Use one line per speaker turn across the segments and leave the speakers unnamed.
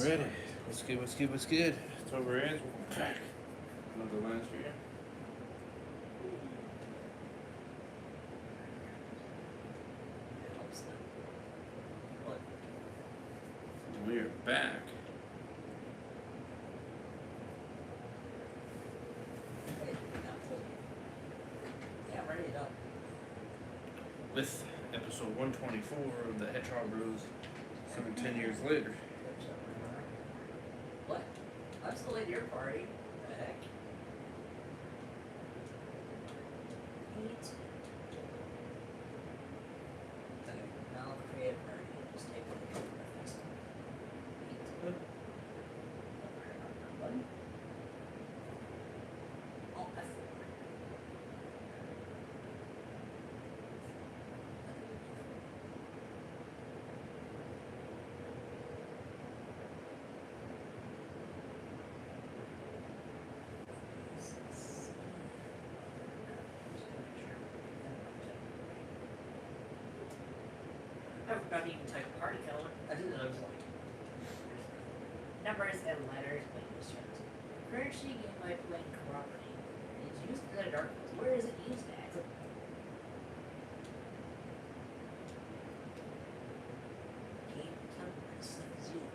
Alrighty. What's good, what's good, what's good? It's over as we're back. Another last year. We are back.
Yeah, ready it up.
With episode 124 of the Hedgehog Bros. 10 years later.
What? I'm still at your party. What the heck? Eat. Okay, now I'll create a party and just take one of the breakfast. Eat. Button. Oh, F4. I forgot to even type a party calendar. I did it, I was like, numbers and letters, but instructions. Currency gained by playing property. It's used in the dark. Where is it used at? Game templates like Zoom.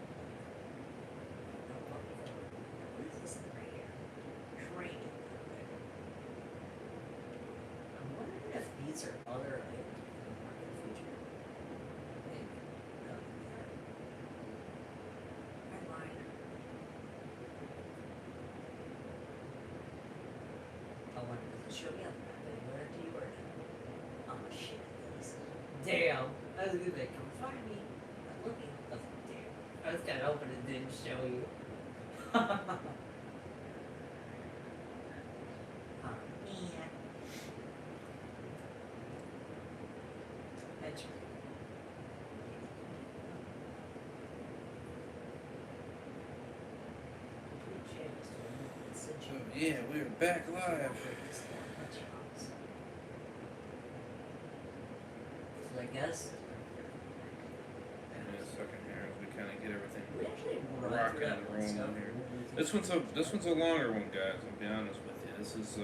What is this thing right here? Train. I'm wondering if these are other items in the market feature. Maybe. No, they are. Never mind. I wonder, does it show me on the map anywhere? Do you or no? Oh shit, it does. Damn! I was gonna be like, come find me. I'm looking. I was like, damn. I was kinda hoping it didn't show you. Oh man. That's right.
So, yeah, we're back live.
So I guess
In a second here as we kind of get everything
we actually
rocking and rolling here. This one's a longer one, guys. I'll be honest with you. This is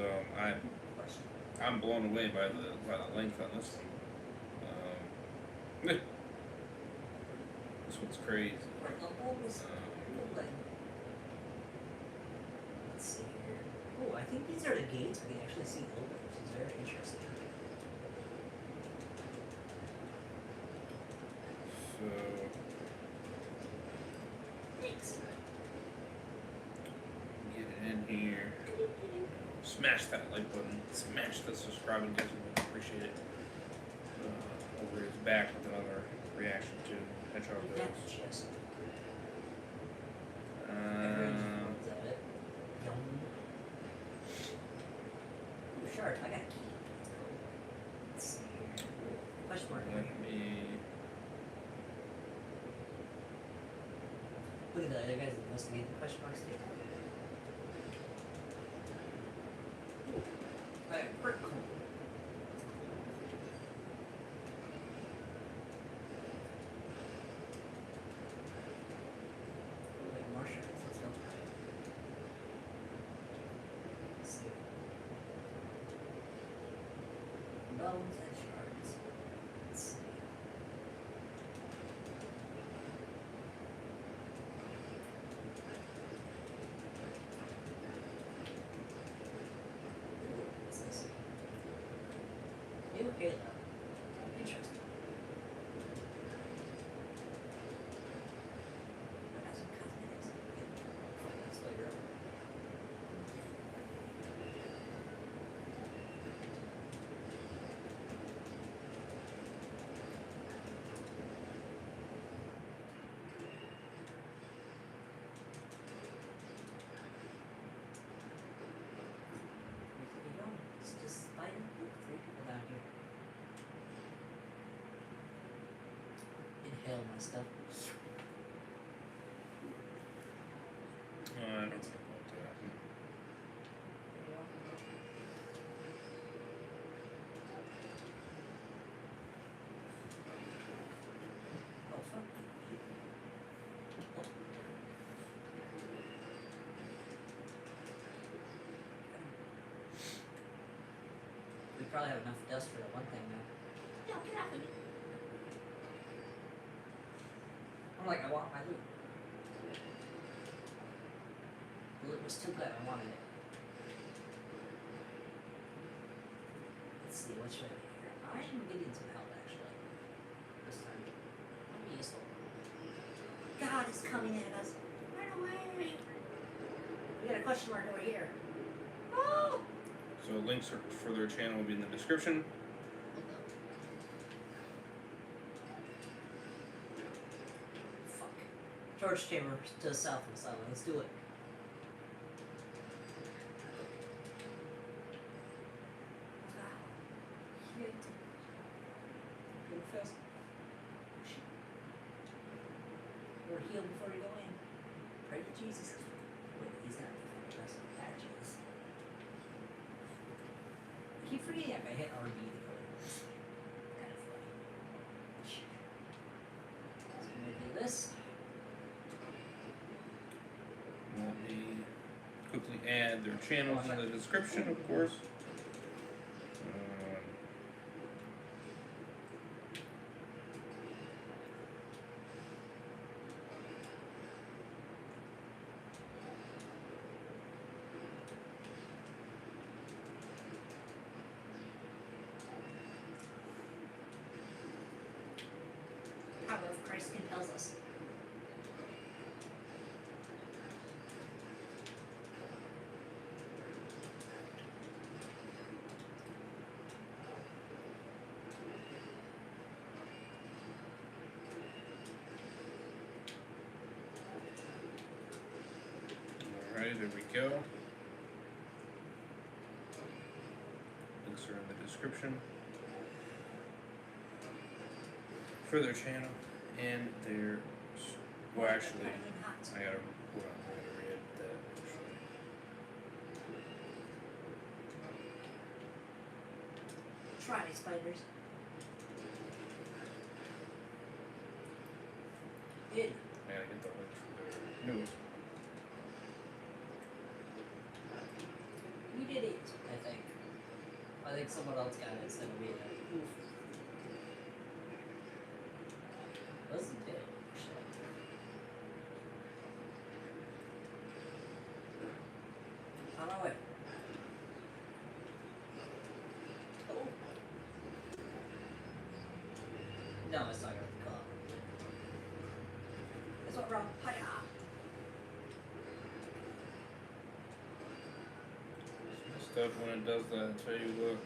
I'm blown away by the length on this one. This one's crazy.
Let's see here. Oh, I think these are the gates we can actually see open, which is very interesting.
So
Thanks.
get it in here. Smash that like button. Smash the subscribe and appreciate it. Over his back with another reaction to Hedgehog Bros.
That's just. Is that it? Yum. Ooh, shark. I got a key. Let's see here. Question mark.
Let me.
Look at that. You guys investigate the question marks too. Alright, pretty cool. Like more sharks. Let's go. Let's see. Bones and shards. Let's see. What's this? New Halo. Interesting. I got some cosmetics. Find this later. You know, it's just finding three people down here. Inhale my stuff.
I don't know about that.
Oh, fuck. probably have enough dust for that one thing now. No, get off of me. I'm like, I want my loot. The loot was too good, I wanted it. Let's see, what should I do here? I am getting some help, actually. This time. I'm useful. God is coming at us. Run away! We got a question mark over here. Oh!
So links for their channel will be in the description.
Fuck. Torch chamber to the south of the island. Let's do it. Go fast. We're healed before we go in. Pray to Jesus. Wait, he's not defending us. That Jesus. I keep forgetting if I hit RB to go in. Kind of funny. So I'm gonna do this.
Let me quickly add their channels in the description, of course.
Power of Christ compels us.
Alright, there we go. Links are in the description for their channel and their. Well, actually, I gotta. Hold on, I gotta read that. Actually.
Try me, spiders. Good.
I gotta get the links for their news.
We did it, I think. I think someone else got it instead of me. Oof. Wasn't it? On our way. Oh. No, it's not gonna come. That's what wrong. Hiya.
Stuff when it does that, I tell you what.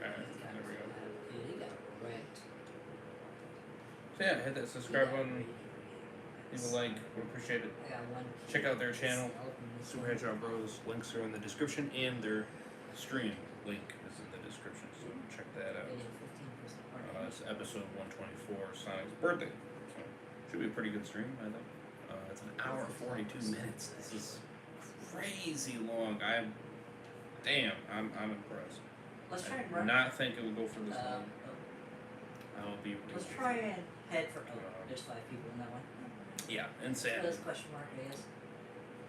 Alright, there we go.
Yeah, you got right.
So yeah, hit that subscribe button, leave a like, would appreciate it.
I got one.
Check out their channel, Super Hedgehog Bros. Links are in the description, and their stream link is in the description, so check that out. It's episode 124, Sonic's birthday. So should be a pretty good stream, I think. It's an hour and 42 minutes. This is crazy long. I'm impressed.
Let's try
I
and
did
run.
not think it would go for this long. I'll be.
Let's try and head for. Oh, there's 5 people in that one.
Yeah,
So
insanity.
this question mark is.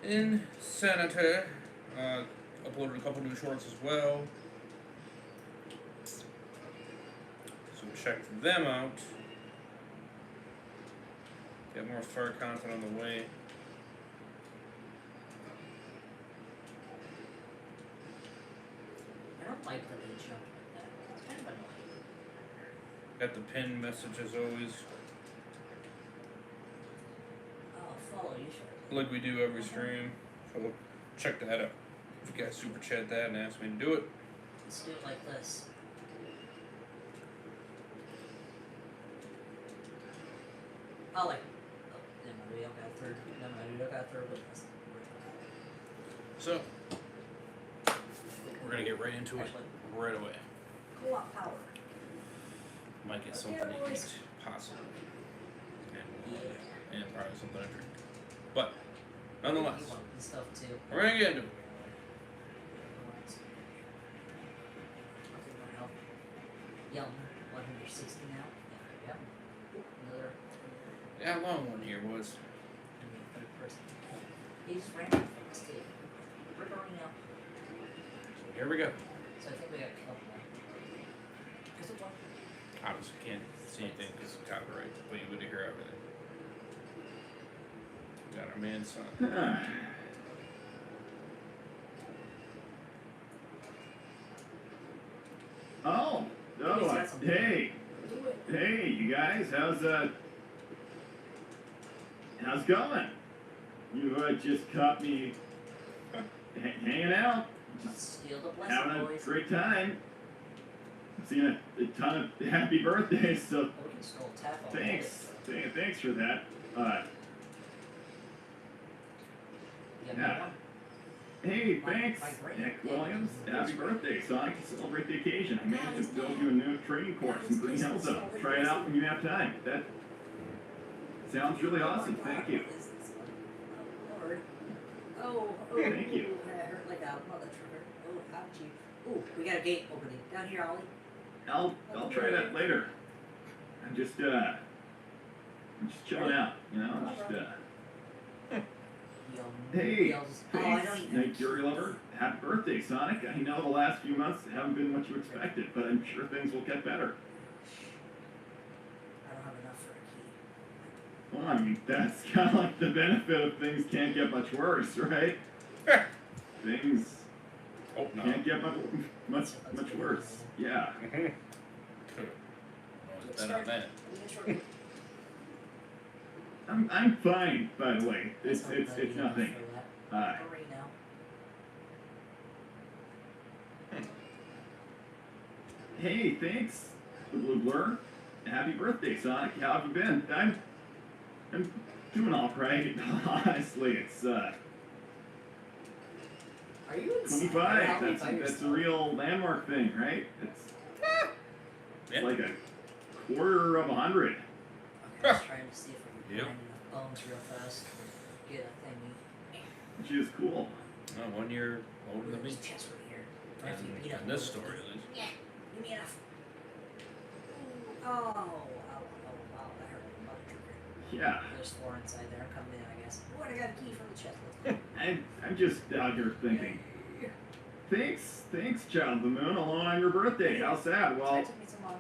Insanity. Uploaded a couple new shorts as well. So check them out. Got more fur content on the way.
I don't like the way you jump like that. It's kind of annoying.
Got the pinned message as always,
I'll follow you, sure.
like we do every stream. So check that out. If you guys super chat that and ask me to do it.
Let's do it like this. Oh, like. Oh, then we don't got third. No, we don't got third witness.
So we're gonna get right into it right away.
Co-op power.
Might get something to eat, possibly, and probably something to drink. But nonetheless,
You want this stuff too.
we're gonna get into it.
Yum, 160 now. Yeah. Another person. He's random things too. Ripperino.
So here we go.
So I think we got a couple more. Is it one?
Obviously can't see anything because of copyright, but you would hear everything. We got our man son.
Oh, hey, hey, you guys, how's it going? You just caught me hanging out, just
Steal the blessing,
having a
boys.
great time. I've seen a ton of happy birthdays, so
Oh, we can scroll tap all
thanks for that.
You got
Yeah.
another one?
Hey,
My
thanks,
great
Nick
dad
Williams.
is
Happy birthday, Sonic. To celebrate the occasion, I managed to build you a new training course in Green Hill Zone. Try it out when you have time. That sounds really awesome. Thank you.
What is this one? Oh, Lord. Oh,
Thank you.
Ooh, that hurt like a mother trucker. Oh, ouchie. Ooh, we got a gate opening. Down here, Ollie.
I'll try that later. I'm just chilling out, you know. Hey,
Yells. Oh, I
thanks,
don't even.
Night Fury Lover. Happy birthday, Sonic. I know the last few months haven't been what you expected, but I'm sure things will get better.
I don't have enough for a key.
Well, I mean, that's kind of like the benefit of things can't get much worse, right? Things
Hope not.
can't get much worse. Yeah.
Always bet on that.
I'm fine, by the way. It's nothing.
Right now.
Hey, thanks, the Blue Blur. Happy birthday, Sonic. How have you been? I'm doing all right. Honestly, it's
Are you inside?
25. That's a real landmark thing, right? It's
Yeah.
like a quarter of 100.
Okay, I was trying to see if I can
Yep.
find enough bones real fast. Get a thingy.
Which is cool.
Oh, 1 year older than me.
There's chest right here. I have to beat up
In this
a little
story,
bit.
at least.
Yeah, give me enough. Ooh, oh, that hurt my butt trigger.
Yeah.
There's 4 inside there. I'm coming in, I guess. Oh, and I got a key from the chest. Let's go.
I'm just out here thinking. Thanks, Child of the Moon, alone on your birthday. How sad. Well,
Took me some more.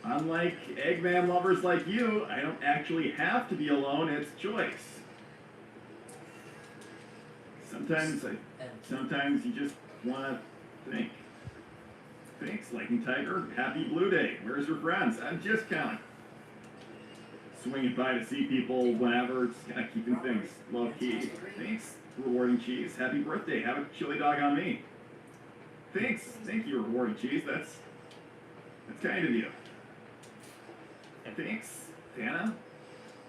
unlike Eggman lovers like you, I don't actually have to be alone. It's choice. Sometimes you just want to think. Thanks, Lightning Tiger. Happy Blue Day. Where's your friends? I'm just kind of swinging by to see people whenever, just kind of keeping things low key. Thanks, Rewarding Cheese. Happy birthday. Have a chili dog on me. Thank you, Rewarding Cheese. That's kind of you. Thanks, Tana.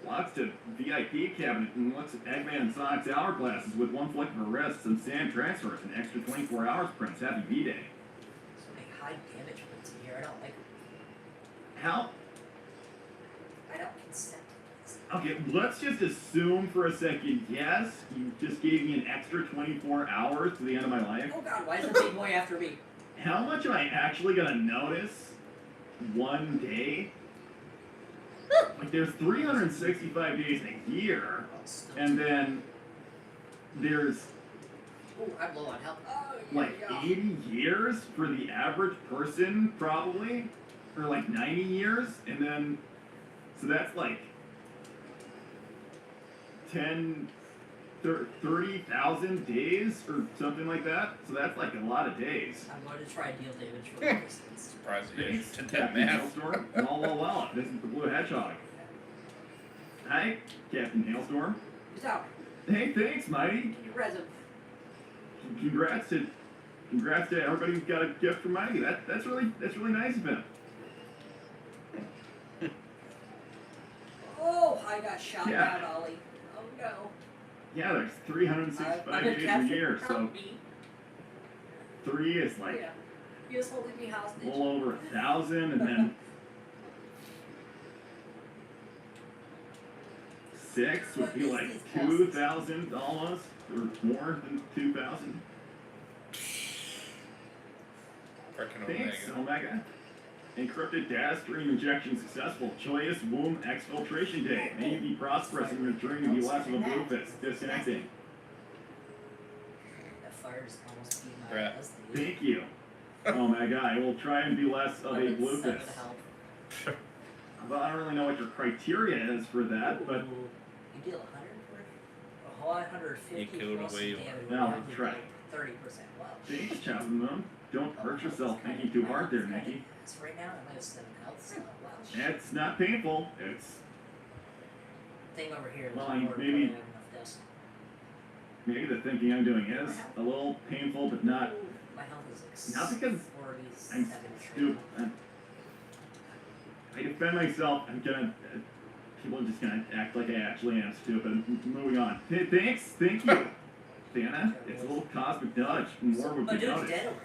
Lots to VIP cabinet and looks at Eggman and Sonic's hourglasses with one flick of her wrist, some sand transfers, an extra 24 hours prints. Happy V-Day.
So many high damage points in here. I don't like.
How?
I don't consent to this.
Okay, let's just assume for a second, yes, you just gave me an extra 24 hours to the end of my life.
Oh God, why is the big boy after me?
How much am I actually gonna notice one day? Like, there's 365 days a year,
Oh, still
and then there's
oh, I'm low on health. Oh,
like 80 years for the average person, probably, or like 90 years, and then, so that's like 30,000 days or something like that. So that's like a lot of days.
I'm going to try deal damage from a distance.
Surprised you
Thanks,
did that
Captain
math.
Hailstorm. Well, this is the Blue Hedgehog. Hi, Captain Hailstorm.
He's out.
Hey, thanks, Mighty.
Can you res him?
Congrats to everybody who got a gift from Mighty. That's really nice of him.
Oh, I got shot
Yeah.
down, Ollie. Oh no.
Yeah, there's 365
I've been
days a
captured.
year, so
Help me.
3 is like
Yeah. He was holding me
a
hostage.
little over 1,000, and then 6 would be
What is
like
these houses?
2,000 almost, or more than 2,000.
Freaking
Thanks,
Omega.
Omega. Encrypted data stream injection successful. Joyous womb exfiltration day. May you be prosperous in your journey to be less of a blue fist. Disconnecting.
That fire's almost being my
Crap.
husband.
Thank you. Oh my god, I will try and be less of a blue
Seven
fist.
health.
Well, I don't really know what your criteria is for that, but
Ooh, you deal 100 for a whole 150
You killed
plus
away
damage.
No,
and you
try.
deal 30%. Wow.
thanks, Child of the Moon. Don't hurt yourself thinking too hard there, Nikki.
So right now I might have 7 health. So wow. Shit.
It's not painful. It's
Thing over here.
Well,
there's
I-
more,
maybe-
probably have enough dust.
maybe the thinking I'm doing is a little painful, but not
My health is like
not because
47.
I'm stupid. I defend myself. I'm gonna. People are just gonna act like I actually am stupid. Moving on. Hey, thanks. Thank you, Dana. It's a little cosmic nudge. More would
My
be
dude's
noticed.
dead over.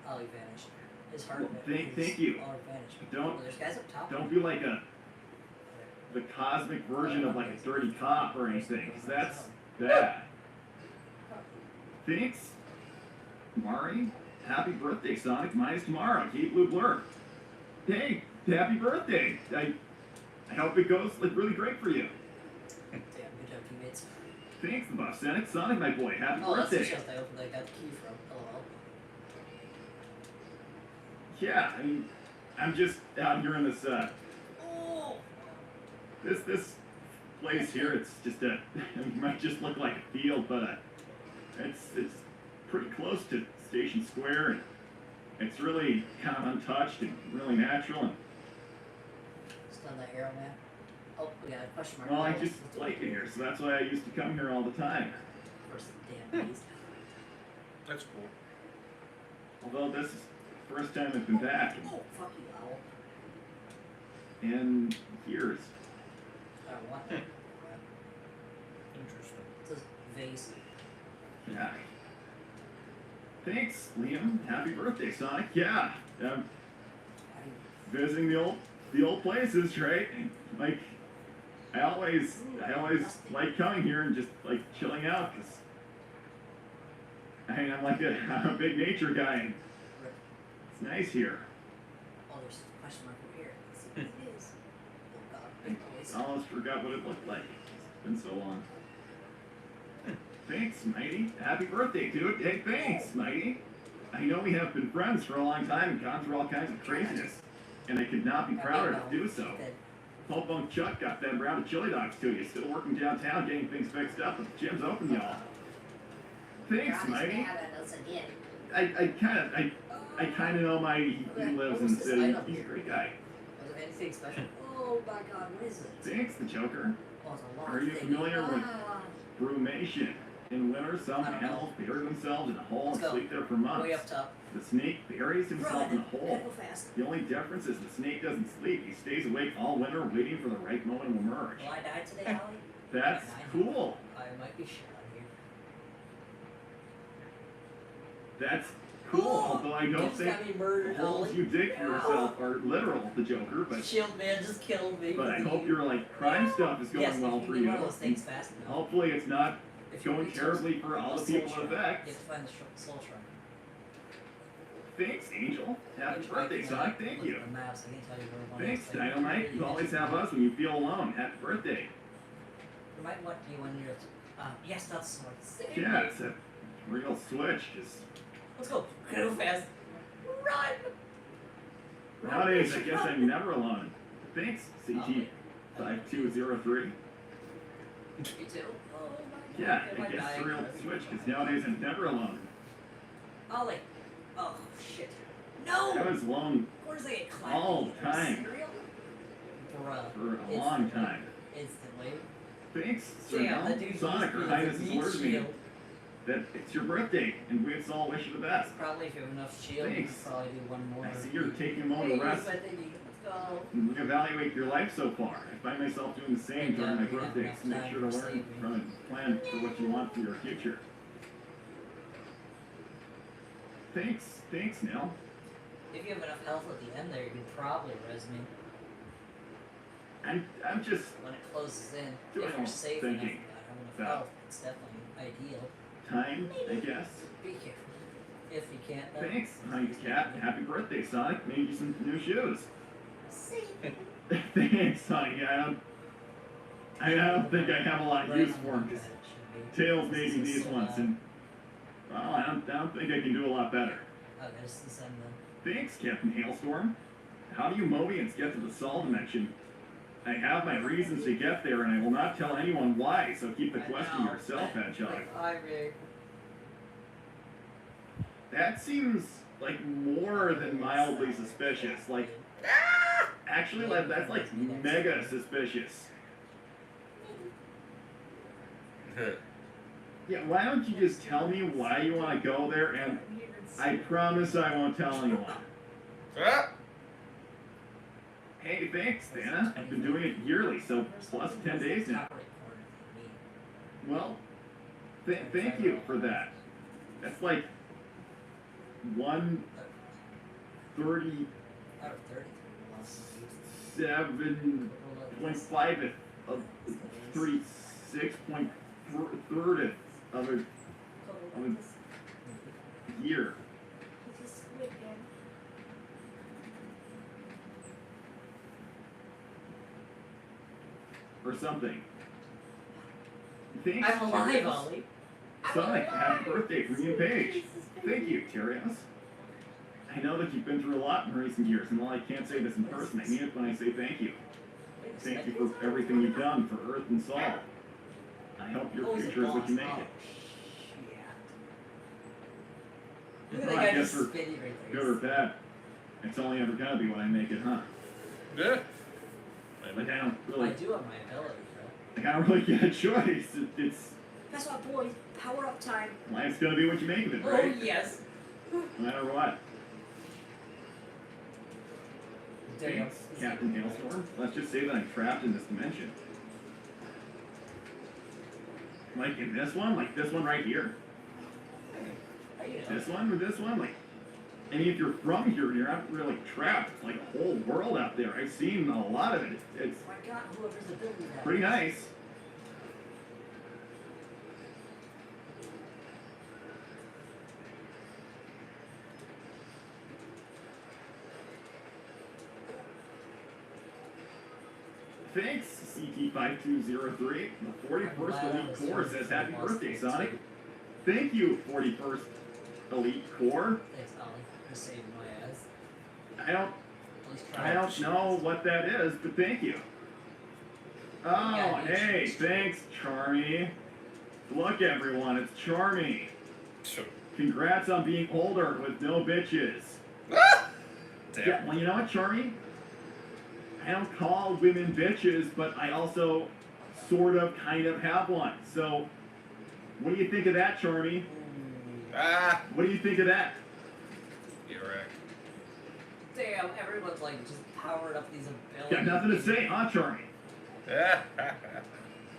Oh, he vanished. His heart.
Well, thank you.
Oh, he vanished.
Don't-
Oh, there's guys up top.
Don't be like the cosmic version of like a dirty cop or anything, 'cause that's bad. Thanks, Mari. Happy birthday, Sonic. Mine is tomorrow. Keep Blue Blur. Hey, happy birthday. I hope it goes like really great for you.
Damn, good job, teammates.
Thanks, the buff Sonic. Sonic, my boy. Happy
Oh, that's the
birthday.
chest I opened. I got the key from. LOL.
Yeah, I mean, I'm just out here in this
Oh.
this place here. It's just a it might just look like a field, but it's pretty close to Station Square, and it's really kind of untouched and really natural. And
Still on that arrow map. Oh, we got a question mark.
well, I
Oh,
just
let's
like
do
it here, so that's why I used to come here all the time.
First damn beast.
That's cool.
Although this is the first time I've been back
Oh, fuck you, owl.
in years.
I don't want
Hmm.
that.
Interesting.
It says vase.
Yeah. Thanks, Liam. Happy birthday, Sonic. Yeah. Visiting the old places, right? Like I always like coming here and just like chilling out because I'm like I'm a big nature guy and it's nice here.
Oh, there's a question mark over here. Let's see what it is. Oh god,
I
big boys.
almost forgot what it looked like. It's been so long. Thanks, Mighty. Happy birthday, dude. Hey, thanks, Mighty. I know we have been friends for a long time and gone through all kinds of craziness, and I could not be prouder to do so. Paul Bunk Chuck got that round of chili dogs to you. Still working downtown, getting things fixed up, but the gym's open, y'all. Thanks, Mighty. I kind of know Mighty. He lives in the city. He's a great guy.
Was it anything special? Oh my god, what is it?
Thanks, the Joker.
Oh, it's a long
Are you
thing.
familiar with
Ah.
Brumation? In winter, some
I don't know.
animals bury themselves in a hole
Let's
and
go.
sleep there for months.
Way up top.
The snake buries himself in a hole.
Gotta go fast.
The only difference is the snake doesn't sleep. He stays awake all winter, waiting for the right moment to emerge.
Will I die today, Ollie?
That's cool.
I might be shot here.
That's cool. Although I
You
don't
just
think
got me murdered,
the holes
Ollie.
you dig for yourself are literal, the Joker. But
Shield man just killed me.
I hope your like crime stuff is going
yes,
well
if
for
you
you.
can do one of those things fast enough.
Hopefully, it's not
If you
going
reach
terribly for all the people it
You
affects.
have to find the soul shrine.
Thanks, Angel. Happy birthday, Sonic. Thank you.
The maps, I can tell you where one
Thanks,
is. Like,
Dynamite. You always have us when you feel alone. Happy birthday.
You might want me when you're. Yes, that's smart. Save
Yeah,
me.
it's a real switch. Just
Let's go. Go fast. Run.
nowadays, I guess I'm never alone. Thanks, CT5203.
Me too. Oh my god.
Yeah,
Am
I guess
dying?
it's a real switch because nowadays I'm never alone.
Ollie. Oh shit. No.
I was alone
Where's they get clapped?
all the time.
Cereal? Bruh.
for a long time.
Instantly.
Thanks,
Damn, that
Sir
dude
Sonic,
used
Her
me as a
Highness has
meat
alerted me
shield.
that it's your birthday and we all wish you the best.
Probably if you have enough shield, you
Thanks.
could probably do one more.
I see you're taking a moment
Hey,
to rest
but then you- let's go.
and reevaluate your life so far. I find myself doing the same during my
we have
birthdays.
enough
Make
time
sure to
for
learn
saving.
from and plan for what you want for your future. Thanks, Neil.
If you have enough health at the end there, you can probably res me
I'm just
when it closes in.
Doing
If you're
all
safe enough,
thinking
I have enough
about-
health. It's definitely ideal.
time, I guess.
Be careful. If you can't, then.
Thanks, honey cat. Happy birthday, Sonic. Made you some new shoes.
See?
Thanks, honey. I don't think I have a lot of use for them, because Tails made me these ones, and, well, I don't think I can do a lot better.
Oh, there's the sun then.
Thanks, Captain Hailstorm. How do you Mobians get to the Sol dimension? I have my reasons to get there, and I will not tell anyone why, so keep the quest to yourself, Hedgehog. That seems like more than mildly suspicious. Like, actually, that's like mega suspicious. Yeah, why don't you just tell me why you want to go there, and I promise I won't tell anyone. Hey, thanks, Dana. I've been doing it yearly, so plus 10 days now. Well, thank you for that. That's like 1/37.5 of 36.3 of a year. Or something. Thanks,
I'm alive,
Tyrios.
Ollie.
Sonic, happy birthday from me and Paige. Thank you, Tyrios. I know that you've been through a lot in recent years, and while I can't say this in person, I mean it when I say thank you. Thank you for everything you've done for Earth and Sol. I hope your future is what you make it.
Look at
Well,
that
I
guy
guess
just
for
spinning right there.
good or bad, it's only ever gonna be what I make it, huh?
Yeah.
Like I don't
I
really,
do have my ability, bro.
like I don't really get a choice. It's
Guess what, boys? Power up time.
life's gonna be what you make of it,
Oh,
right?
yes.
No matter what.
Damn.
Thanks, Captain Hailstorm. Let's just say that I'm trapped in this dimension. Like in this one, like this one right here.
How you know?
This one or this one, like. And if you're from here, you're not really trapped. It's like a whole world out there. I've seen a lot of it. It's
Oh my god, whoever's the building that.
pretty nice. Thanks, CT5203. The 41st Elite Corps says happy birthday, Sonic. Thank you, 41st Elite Corps.
Thanks, Ollie, for saving my ass.
I don't know what that is, but thank you. Oh,
Yeah,
hey,
it's-
thanks, Charmy. Look, everyone, it's Charmy.
Sure.
Congrats on being older with no bitches.
Damn.
Yeah, well, you know what, Charmy? I don't call women bitches, but I also sort of, kind of have one. So, what do you think of that, Charmy?
Ah.
What do you think of that?
You're right.
Damn, everyone's like just powered up these abilities.
Got nothing to say, huh, Charmy?
Ah.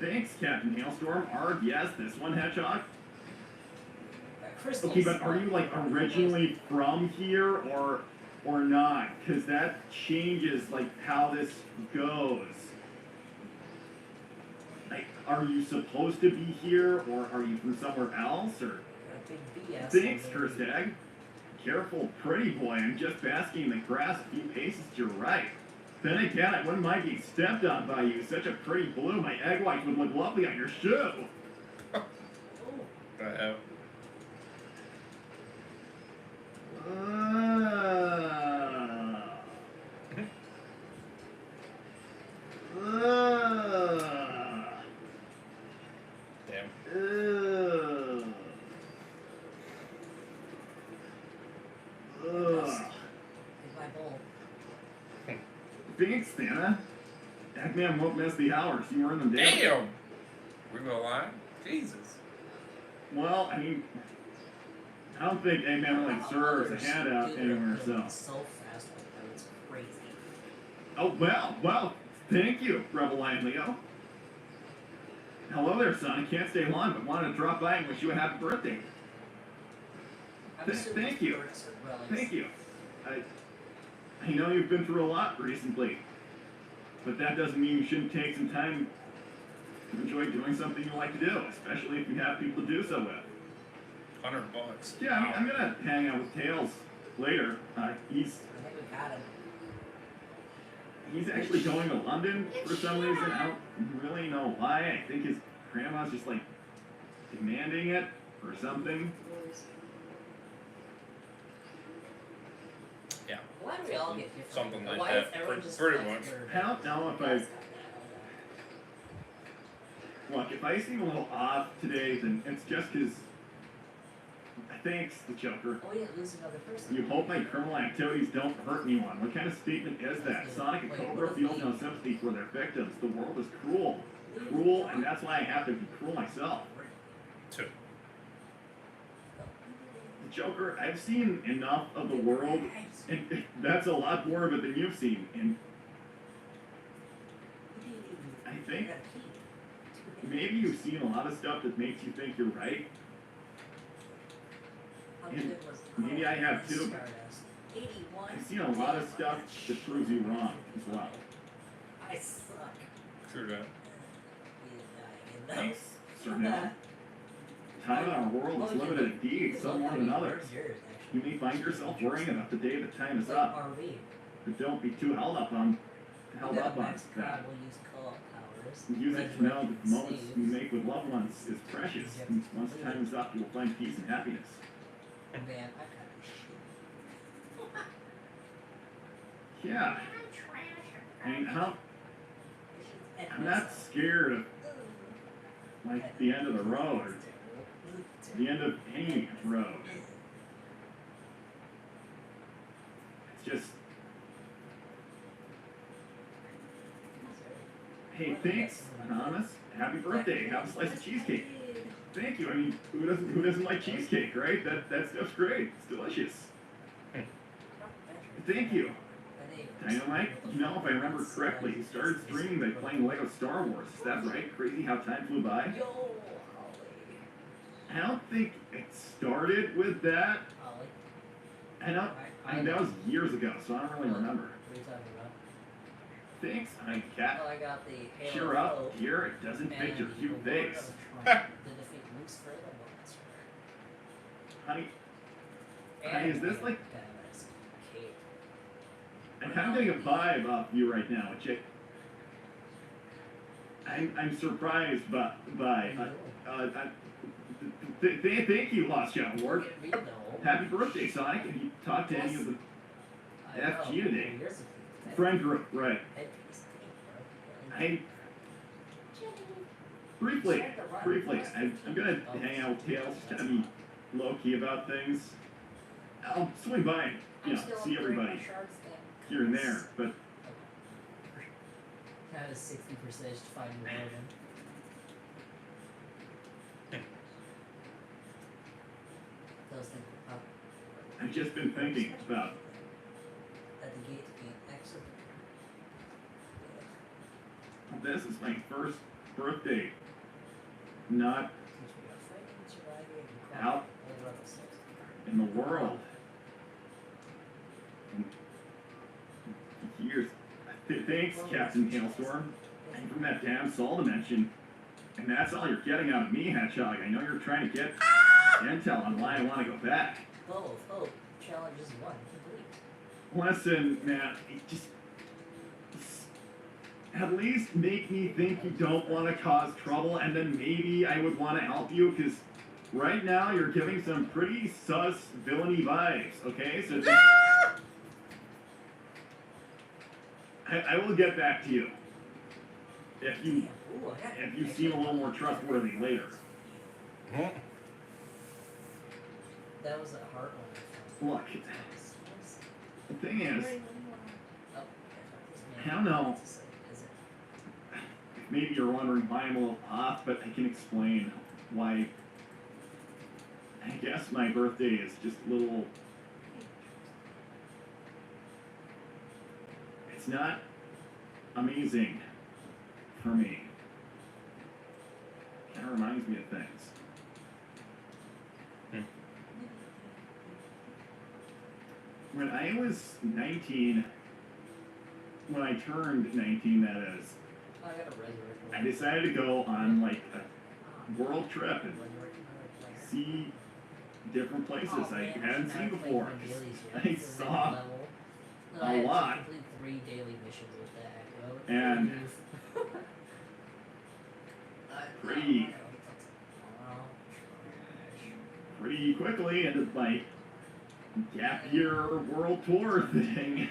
Thanks, Captain Hailstorm. Arg, yes, this one, Hedgehog.
Crystals.
Okay, but are you like originally from here or not? Because that changes like how this goes. Like, are you supposed to be here, or are you from somewhere else, or? Thanks, Kerstag. Careful, pretty boy. I'm just basking in the grass a few paces to your right. Then again, I wouldn't mind being stepped on by you. Such a pretty blue. My egg whites would look lovely on your shoe.
Uh-oh. Damn.
My bowl.
Thanks, Santa. Eggman won't miss the hours. You earn them daily.
Damn. We gonna lie? Jesus.
Well, I mean, I don't think Eggman really serves a handout anywhere, so.
So fast like that, it's crazy.
Oh, well, thank you, Rebel Lion Leo. Hello there, son. I can't stay long, but wanted to drop by and wish you a happy birthday. Thank you. Thank you. I know you've been through a lot recently, but that doesn't mean you shouldn't take some time to enjoy doing something you like to do, especially if you have people to do so with.
$100.
Yeah, I'm gonna hang out with Tails later. He's
I think we got him.
He's actually going to London for some reason. I don't really know why. I think his grandma's just like demanding it or something.
Yeah,
Why do we all get different?
something like
Why
that.
is everyone just
Pretty
like
much.
murdered?
I don't know if I look. If I seem a little off today, then it's just because. Thanks, the Joker.
Oh yeah, lose another person.
You hope my criminal activities don't hurt anyone. What kind of statement is that? Sonic and Cobra feels no sympathy for their victims. The world is cruel. Cruel, and that's why I have to be cruel myself.
Two.
The Joker, I've seen enough of the world, and that's a lot more of it than you've seen. And I think maybe you've seen a lot of stuff that makes you think you're right. And maybe I have too. I've seen a lot of stuff that proves you wrong as well.
I suck.
True that.
Thanks, Sir Neil. Time in our world is limited indeed, some more than others. You may find yourself worrying about the day that time is up, but don't be too held up on that. Use it to know that the moments you make with loved ones is precious, and once time is up, you will find peace and happiness.
Man, I kind of
Yeah, I mean, I'm not scared of, like, the end of the road, or the end of any road. It's just, hey, thanks, Anonymous. Happy birthday. Have a slice of cheesecake. Thank you. I mean, who doesn't like cheesecake, right? That stuff's great. It's delicious. Thank you. Dynamite, you know, if I remember correctly, you started streaming by playing Lego Star Wars. Is that right? Crazy how time flew by?
Yo, Holly.
I don't think it started with that.
Holly.
I mean, that was years ago, so I don't really remember.
What are you talking about?
Thanks, honey cat.
Oh, I got the Halo
Cheer up,
Hope
dear. It doesn't fit your
and
cute
the Lord
face.
of Triumph to defeat Luke's further monster.
Honey,
And
is this like...
badass cape.
I'm kind of getting a vibe off you right now, which I'm surprised by thank you, Lost John Ward.
We know.
Happy birthday, Sonic. Have you talked to any of the
I know,
FG today?
years ago.
Friend group, right?
Headpiece thing, bro.
Briefly, I'm gonna hang out with Tails, just kind of be low-key about things. I'll swing by and, you know, see everybody here and there, but
That is 60% to find Morgan. Those things up
I've just been thinking about
at the gate to be exit.
this is my first birthday, not
Teach me about fighting, surviving, and
Out.
all level 6.
in the world. In years. Thanks, Captain Hailstorm. I'm from that damn Sol dimension. And that's all you're getting out of me, Hedgehog. I know you're trying to get intel on why I want to go back.
Both. Oh, challenge is 1. Complete.
Listen, man, just at least make me think you don't want to cause trouble, and then maybe I would want to help you, because right now you're giving some pretty sus villainy vibes, okay? So just, I will get back to you if you
Damn. Ooh, I got
if you seem a little more trustworthy later.
That was a hard one.
Look, the thing is,
Oh,
I don't know. Maybe you're wondering why I'm a little off, but I can explain why. I guess my birthday is just a little. It's not amazing for me. Kind of reminds me of things. When I was 19, when I turned 19, that is,
I got a resurrection.
I decided to go on like a world trip and see different places
Oh,
I
man,
hadn't
I've
seen
never
before.
played the dailies yet.
I
It's a
saw
level.
a
I had to
lot.
complete 3 daily missions with that. Well,
And pretty- pretty quickly into my gap year world tour thing.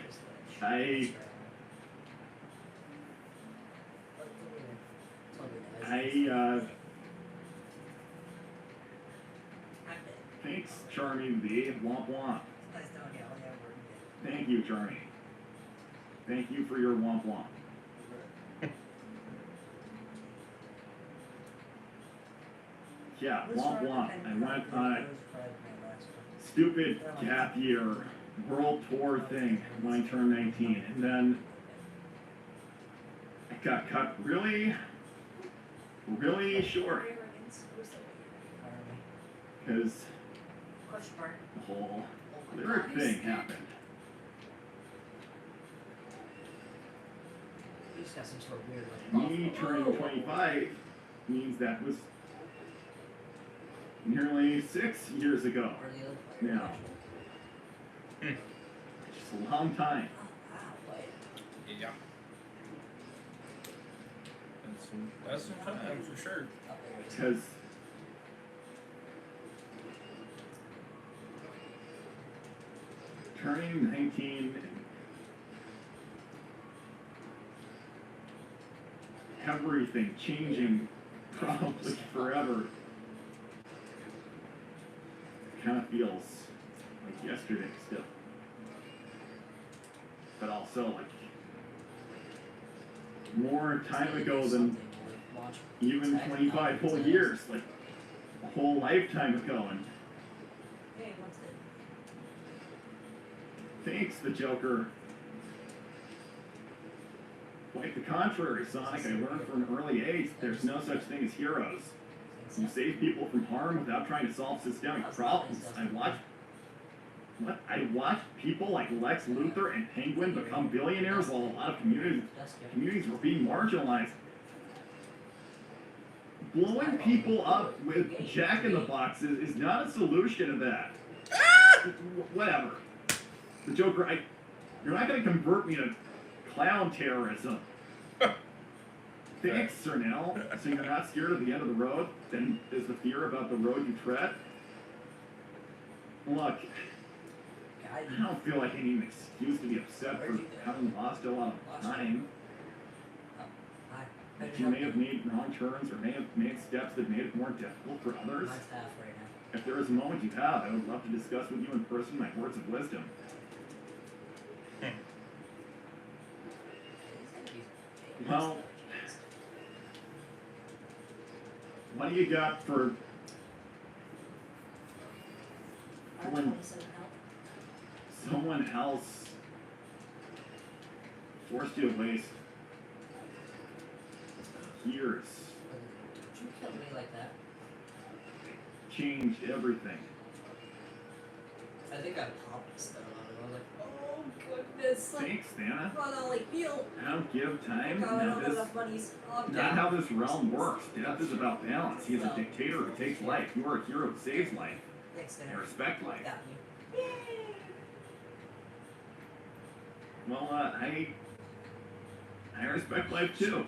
Thanks, Charmy V. Womp womp. Thank you, Charmy. Thank you for your womp womp. Yeah, womp womp. I went on a stupid gap year world tour thing when I turned 19, and then I got cut really short because the whole lyric thing happened.
You just got some sort of weird like
Me turning 25 means that was nearly 6 years ago.
Or the other player.
Now, just a long time.
Oh, wow, wait.
Yeah. That's some time for sure.
Oh, there it is.
Because turning 19 and everything changing probably forever kind of feels like yesterday still. But also like more time ago than even 25 whole years, like a whole lifetime ago. And
Hey, what's it?
thanks, the Joker. Quite the contrary, Sonic. I learned from an early age there's no such thing as heroes. You save people from harm without trying to solve systemic problems. I watched people like Lex Luthor and Penguin become billionaires while a lot of communities were being marginalized. Blowing people up with jack-in-the-boxes is not a solution to that. Whatever. The Joker, you're not going to convert me to clown terrorism. Thanks, Sir Nell. So you're not scared of the end of the road? Then is the fear about the road you tread? Look, I don't feel like I need an excuse to be upset for having lost a lot of time. That you may have made wrong turns or may have made steps that made it more difficult for others.
Mine's half right now.
If there is a moment you have, I would love to discuss with you in person my words of wisdom. Well, what do you got for when someone else forced you to waste years,
Don't you kill me like that.
changed everything?
I think I popped stuff on it. I was like, oh goodness. Like,
Thanks, Dana.
run out like heal.
I don't give time.
Oh, God, I don't
Not
have
this,
enough monies. Oh,
not
damn.
how this realm works. Death is about balance. He is a dictator who takes life. You are a hero who saves life.
Thanks,
I
Tanner.
respect life.
Got me. Yay!
Well, I respect life too.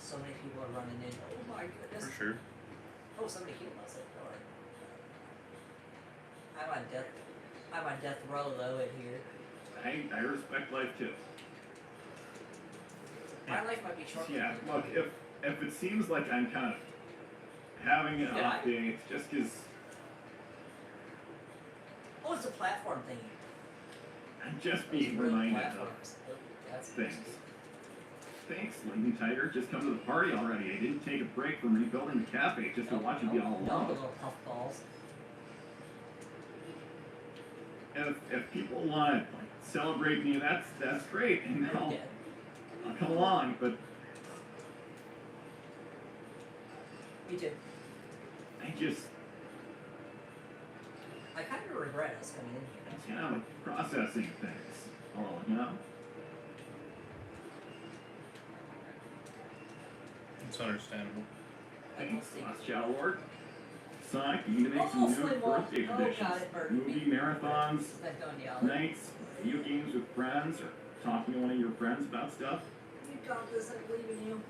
So many people are running in. Oh my goodness.
For sure.
Oh, somebody healed us at the door. I'm on death row though in here.
I respect life too.
My life might be short.
Yeah, look, if it seems like I'm kind of having an off day, it's just because
Oh, it's a platform thing.
I'm just being
Those
reminded of
platforms. Oh, that's
things. Thanks, Lightning Tiger. Just come to the party already. I didn't take a break from rebuilding the cafe just to watch you be all
No,
alone.
little puffballs.
If people want to like, celebrate me, that's great. And
I'm dead.
I'll come along, but
Me too. I kind of regret us coming in here.
it's kind of like processing things. Oh, you know?
It's understandable.
I don't
Thanks,
think
Lost Shadow Lord. Sonic, you need to make some new
Flame
birthday
wall. Oh,
traditions.
God, it burned
Movie
me.
marathons,
That don't yell.
nights, video games with friends, or talking to one of your friends about stuff.
You got this, I believe in you.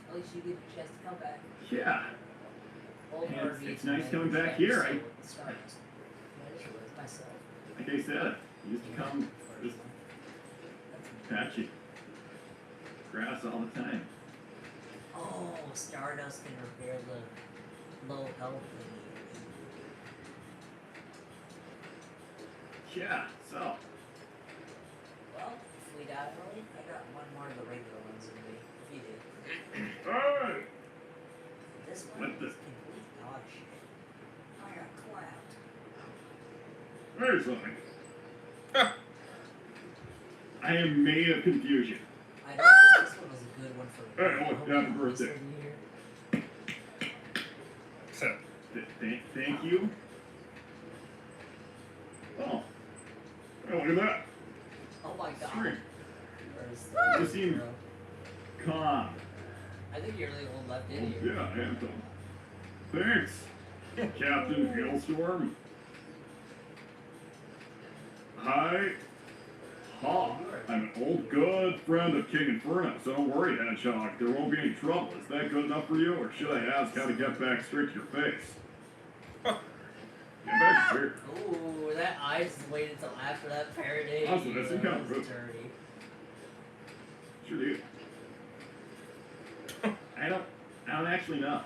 At least you get a chance to come back.
Yeah.
Old
And
RV
it's
to
nice
my
coming
friend,
back here.
so
I
Stardust. I just realized myself.
like I said, I used to come just patchy grass all the time.
Oh, Stardust can repair the low health thingy.
Yeah, so
Well, if we die early, I got one more of the regular ones in me. If you do.
alright.
This one
What the-
is complete dog shit. I got clapped.
There's something. I am made of confusion.
I don't think this one was a good one for me.
Hey,
I
look,
hope
happy
you
birthday.
listened here.
So,
Thank you. Oh. Hey, look at that.
Oh my god.
Sweet.
Where's
You seem
bro?
calm.
I think you're the only one left
Oh,
in here.
yeah, I am calm. Thanks, Captain Hailstorm. Hi. Ha. I'm an old good friend of King Inferno, so don't worry, Hedgehog. There won't be any trouble. Is that good enough for you, or should I ask how to get back straight to your face? Get back here.
Ooh, that eyes waited until after that parody.
Awesome, that's encounter.
was dirty.
Sure do. I don't actually know.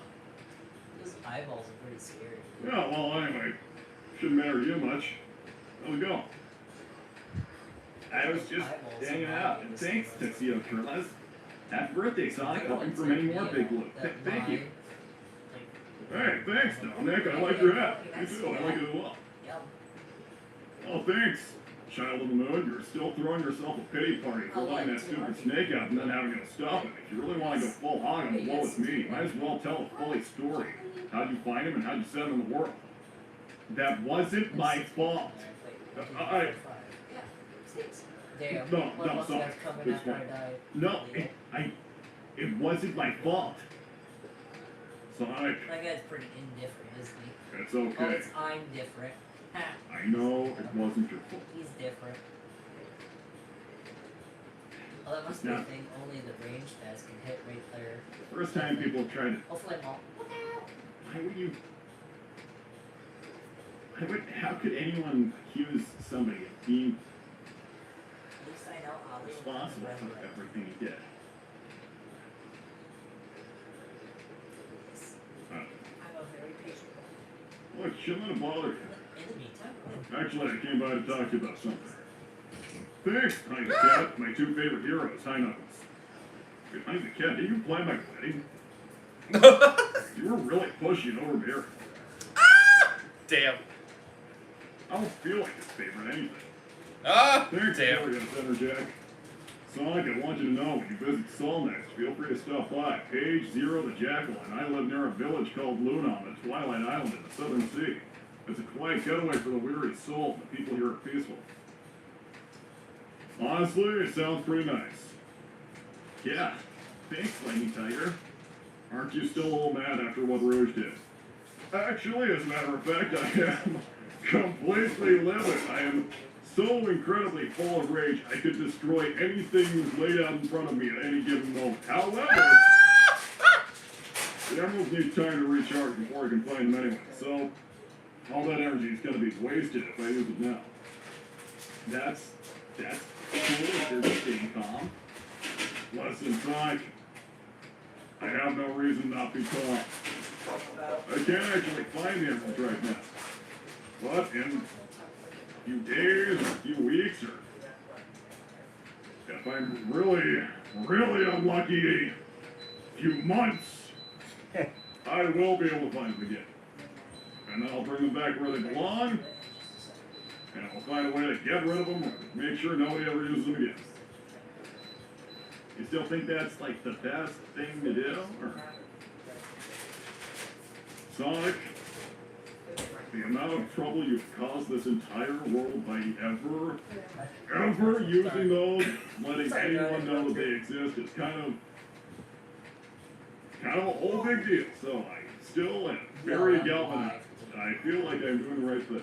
Those eyeballs are pretty scary.
Yeah, well, anyway, shouldn't matter to you much. How's it going? I was just hanging out, and thanks, Tuxedo Turles. Happy birthday, Sonic. Hoping for many more Big Blue. Thank you. Hey, thanks, Dominic. I like your hat. You too. I like it as well.
Yep.
Oh, thanks, Child of the Moon. You're still throwing yourself a pity party for letting that stupid snake out and then having to stop it. If you really want to go full hog on the wall with me, you might as well tell a fully story. How'd you find him and how'd you set him in the world? That wasn't my fault.
Damn.
No,
What
no,
must
sorry.
have come in
It's
after I
fine.
died?
No, it wasn't my fault. Sonic,
That guy's pretty indifferent, isn't he?
it's
Oh,
okay.
it's I'm different. Ha.
I know it wasn't your fault.
He's different. Oh, that must be a thing. Only the range stats can hit right there.
First time people have tried to.
Oh, flame ball. Look out!
Why would you? How could anyone accuse somebody of being
At least I know how this
responsible for everything he did?
I'm a very patient one.
Look, shouldn't have bothered you.
In the meantime,
Actually, I came by to talk to you about something. Thanks, Tiny Cat, my two favorite heroes, High Knuckles. Hey, Tiny Cat, did you plan my wedding? You were really pushing over here.
damn.
I don't feel like his favorite anything. Thanks,
Damn.
Curious Enerjack. Sonic, I want you to know, when you visit Sol next, feel free to stop by. Page Zero the Jackal, and I live near a village called Luna on the Twilight Island in the Southern Sea. It's a quiet getaway for the weary soul, and the people here are peaceful. Honestly, it sounds pretty nice. Yeah, thanks, Flamey Tiger. Aren't you still a little mad after what Rouge did? Actually, as a matter of fact, I am completely livid. I am so incredibly full of rage, I could destroy anything laid out in front of me at any given moment. However, the emeralds need time to recharge before I can find them anyway, so all that energy is going to be wasted if I use it now. That's cool if you're staying calm. Listen, Sonic, I have no reason not to be calm. I can't actually find the emeralds right now. But in a few days, or a few weeks, or if I'm really unlucky, a few months, I will be able to find them again. And then I'll bring them back where they belong, and I'll find a way to get rid of them, or make sure nobody ever uses them again. You still think that's like the best thing to do? Or? Sonic, the amount of trouble you've caused this entire world by ever using those, letting anyone know that they exist is kind of kind of a whole big deal. So I still am very galvanized. I feel like I'm doing the right thing.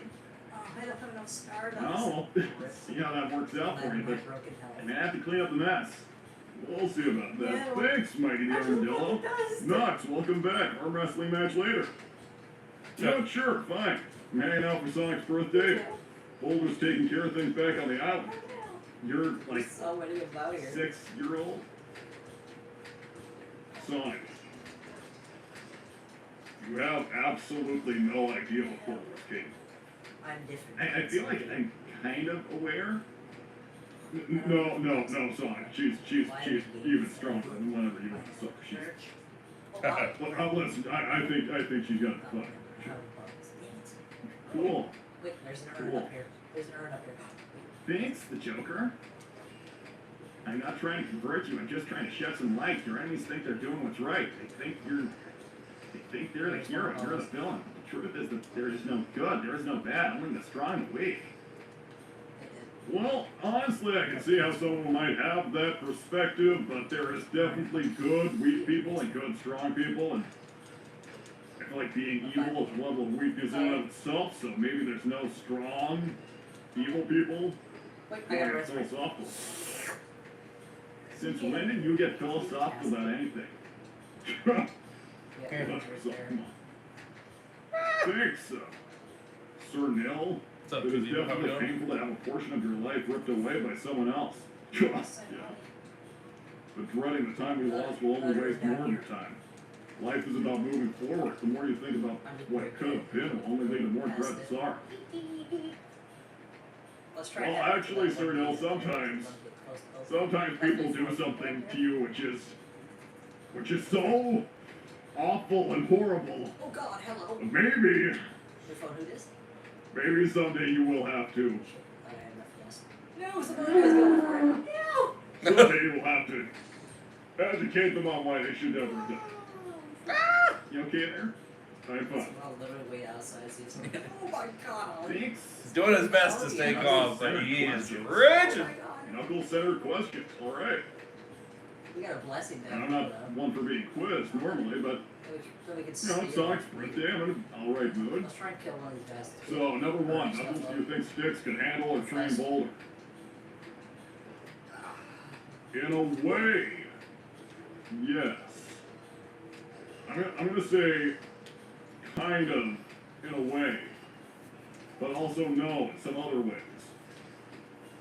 Oh, I don't have enough stardust.
Now, see how that works out for you, but
Broken health.
I'm gonna have to clean up the mess. We'll see about that.
Yeah,
Thanks, Mighty the Armadillo. Knox, welcome back. Arm wrestling match later. Yeah, sure, fine. I'm hanging out for Sonic's birthday. Boulder's taking care of things back on the island. You're like
There's so many about here.
6-year-old? Sonic. You have absolutely no idea what Boulder's capable.
I'm different.
I feel like I'm kind of aware. No, Sonic. She's even stronger than whatever you want to suck. She's. Listen, I think she's got it fun. Cool.
Wait, there's an urn up here. There's an urn up here.
Thanks, the Joker. I'm not trying to convert you. I'm just trying to shed some light. Your enemies think they're doing what's right. They think they're the hero. You're the villain. The truth is that there is no good. There is no bad. Only the strong and weak. Well, honestly, I can see how someone might have that perspective, but there is definitely good weak people and good strong people, and I feel like being evil is a level of weakness in and of itself, so maybe there's no strong evil people.
Wait, I got a
It's
resume.
philosophical. Since when did you get philosophical about anything?
Yeah,
Come
it's right there.
on. Thanks, Sir Nil.
What's up,
It is
Kazima? How we
definitely
doing?
painful to have a portion of your life ripped away by someone else. Yeah. But dreading the time you lost will only waste more of your time. Life is about moving forward. The more you think about what it could have been, it will only lead to more dread and sorrow.
Let's try
Well,
that.
actually, Sir Nil, sometimes people do something to you which is so awful and horrible.
Oh God, hello.
Maybe
Your phone, who this?
Maybe someday you will have to.
I had enough yes. No, somebody was going for it. No.
Someday you will have to educate them on why they should never die. You okay there? I'm fine.
I'll literally wait outside. See something. Oh my God.
Thanks.
He's doing his best to stay calm, but he is raging.
Knuckle-centered questions. All right.
We got a blessing there.
And I'm not one for being quizzed normally, but
So we can
you know, it's Sonic's birthday. I'm in an all right mood.
Let's try and kill one of these bastards.
So, number one, Knuckles, do you think Sticks can handle a trained boulder? In a way, yes. I'm gonna say kind of in a way, but also no in some other ways.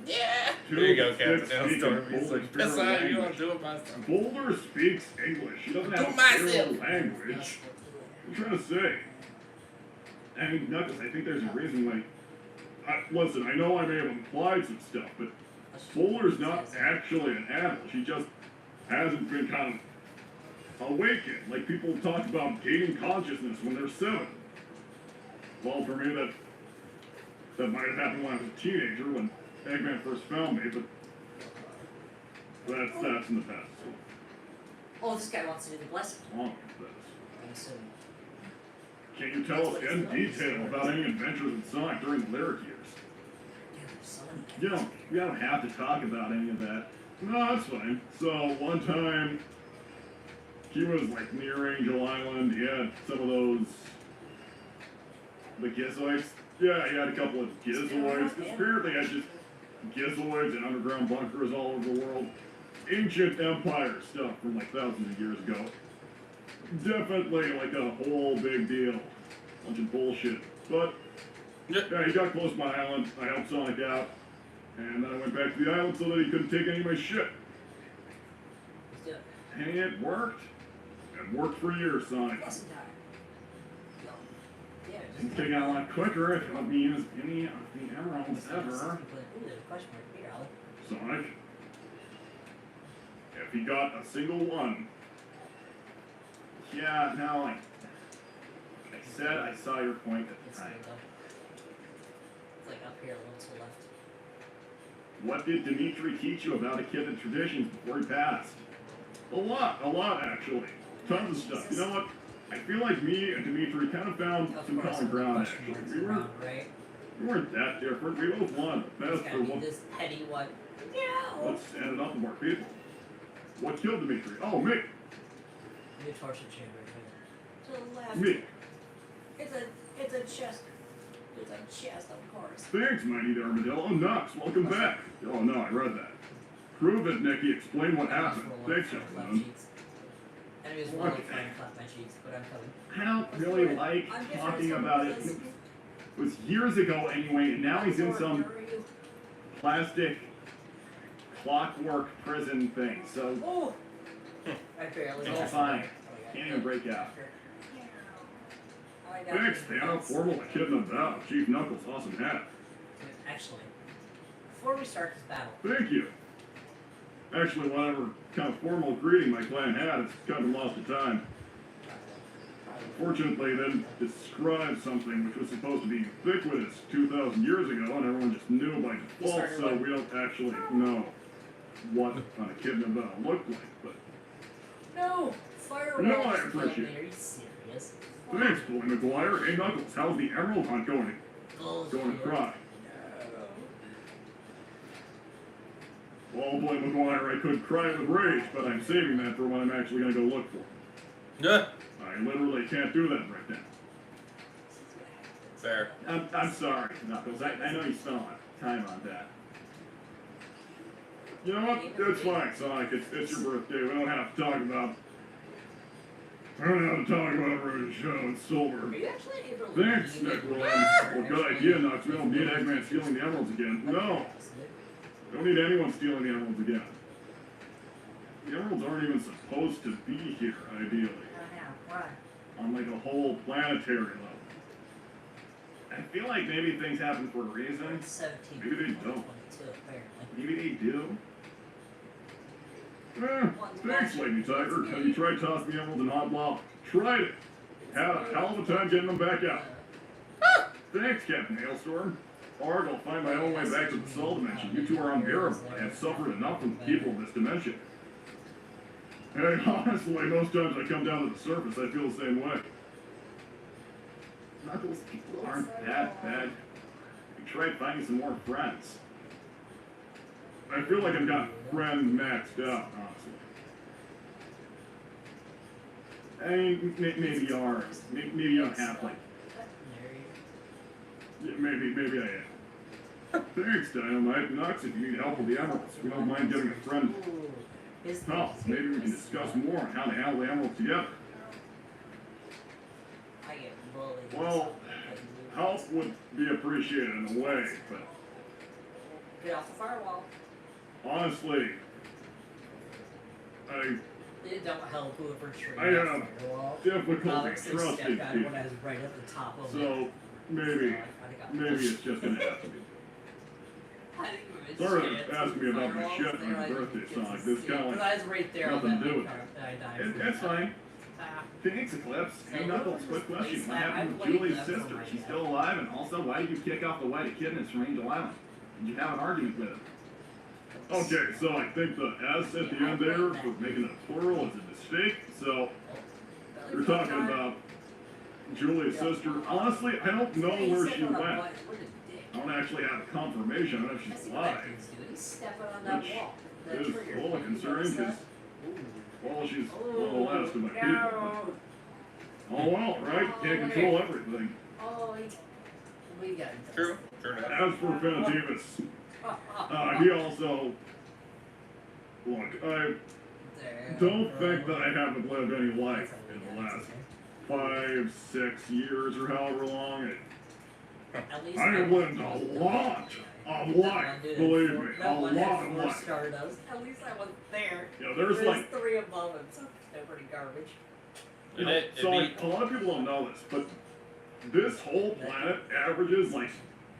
Yeah.
Two
There you go,
Sticks
Captain
speak
Hailstorm.
in
He's like,
Boulder's
that's how
favorite
you
language.
gonna do it myself.
Boulder speaks English. He doesn't have
Do
a
myself.
real language. What are you trying to say? I mean, Knuckles, I think there's a reason why. Listen, I know I may have implied some stuff, but Boulder's not actually an adult. She just hasn't been kind of awakened. Like people talk about gaining consciousness when they're 7. Well, for me, that might have happened when I was a teenager when Eggman first found me, but that's in the past. So
Oh, this guy wants to do the blessing.
what's wrong with this?
I'm assuming.
Can you tell us in detail about any adventures with Sonic during the lyric years?
Yeah, there's so many
You don't have to talk about any of that. No, that's fine. So, one time, he was like near Angel Island. He had some of those, the Gizoids. Yeah, he had a couple of Gizoids. Because apparently he had just Gizoids and underground bunkers all over the world. Ancient Empire stuff from like thousands of years ago. Definitely like a whole big deal. Bunch of bullshit. But, yeah, he got close to my island. I helped Sonic out. And then I went back to the island so that he couldn't take any of my shit.
Let's do it.
And it worked. It worked for years, Sonic.
Blessing time. No. Yeah,
It's taking out a lot quicker if you let me use any of the emeralds ever.
Ooh, there's a question mark here, Alec.
Sonic. If he got a single one. Yeah, no, I said I saw your point at
It's
the time.
good, though. It's like up here, a little to the left.
What did Dimitri teach you about Echidna traditions before he passed? A lot actually. Tons of stuff. You know what? I feel like me and Dimitri kind of found
Of
some
course,
common ground
question
actually.
marks
We
around, right?
weren't that different. We both wanted the
It's
best
gotta
for
be
what
this petty one. Yeah.
let's stand it up to more people. What killed Dimitri? Oh, me.
The torture chamber. To the left.
Me.
It's a chest. It's a chest, of course.
Thanks, Mighty Armadillo. Nux, welcome back. Oh no, I read that. Prove it, Nicky. Explain what happened. Thanks, gentlemen.
Enemies will look fine, clap my cheeks, but I'm coming.
I don't really like talking about it. It was years ago anyway, and now he's in some plastic clockwork prison thing, so
Oh! I barely
it's fine. Can't even break out. Thanks, Thanos. Formal echidna bow. Chief Knuckles, awesome hat.
Actually, before we start this battle,
Thank you. Actually, whatever kind of formal greeting my clan had, it's kind of lost to time. Fortunately, they described something which was supposed to be ubiquitous 2,000 years ago, and everyone just knew by default, so we don't actually know what an echidna bow looked like. But
no! Fire
No,
walls
I appreciate
Are you serious?
thanks, Boy McGuire. Hey, Knuckles, how's the emerald hunt going?
Bullshit.
Going to cry.
No.
Well, Boy McGuire, I could cry with rage, but I'm saving that for when I'm actually going to go look for it.
Yeah.
I literally can't do that right now.
Fair.
I'm sorry, Knuckles. I know you spent a lot of time on that. You know what? It's fine, Sonic. It's your birthday. We don't have to talk about. I don't have to talk about Rose Show and Silver.
Are you actually able to
Thanks, Nick Williams. Well, good idea, Nux. We don't need Eggman stealing the emeralds again. No, don't need anyone stealing the emeralds again. The emeralds aren't even supposed to be here, ideally.
Why?
On like a whole planetary level. I feel like maybe things happen for a reason.
17.
Maybe they don't.
22, apparently.
Maybe they do. Thanks, Lady Tiger. Have you tried tossing the emeralds in hot lava? Tried it. Had a hell of a time getting them back out. Thanks, Captain Hailstorm. Arg, I'll find my own way back to the Soul Dimension. You two are unbearable. I have suffered enough from the people of this dimension. Hey, honestly, most times I come down to the surface, I feel the same way. Knuckles, people aren't that bad. We tried finding some more friends. I feel like I've got friends maxed out, honestly. I mean, maybe you are. Maybe you don't have, like... Yeah, maybe I am. Thanks, Dynamite. Nux, if you need help with the emeralds, we don't mind getting a friend. Well, maybe we can discuss more on how to handle the emeralds together.
I get bullied.
Well, help would be appreciated in a way, but
Get off the firewall.
honestly,
It don't help whoever treated
I have
firewall.
difficulty
Alex is
trusting
stepped out
people.
when I was right at the top of it.
So maybe it's just gonna have to be. Sorry to ask me about my shit on your birthday, Sonic. This kind of
But I
like
was right there.
nothing
on
to
that
do with
part,
it.
and I died.
It's fine.
Ah,
Thanks, Eclipse. Hey, Knuckles, quick question. What happened with Julie's sister? She's still alive? And also, why did you kick off the white echidnas from Angel Island? Did you have an argument with him? Okay, so I think the S at the end there for making it a plural is a mistake. So you're talking about Julie's sister. Honestly, I don't know where she went. I don't actually have confirmation on if she's alive.
He's stepping on that
Which
wall. That
is
trigger.
a little concerning because, well, she's one of the last of my people.
No.
Oh well, right? Can't control everything.
Oh, we got it.
True. True enough.
As for Finitivus, he also, look, I don't think that I haven't lived any life in the last 5, 6 years or however long.
At least
I have lived a lot of life, believe me, a lot of life.
Stardust. At least I was there.
You know, there's like,
3 above him, so they're pretty garbage.
you know, so like, a lot of people don't know this, but this whole planet averages like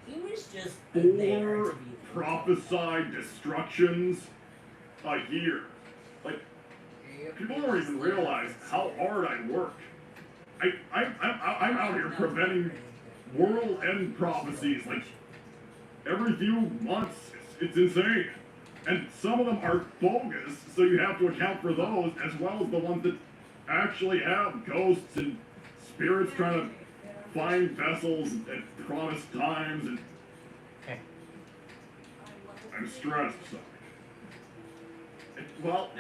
He was just there
4
to be
prophesied destructions a year. Like, people don't even realize how hard I work. I'm out here preventing world end prophecies like every few months. It's insane. And some of them are bogus, so you have to account for those as well as the ones that actually have ghosts and spirits trying to find vessels at promised times. And I'm stressed, so. Well,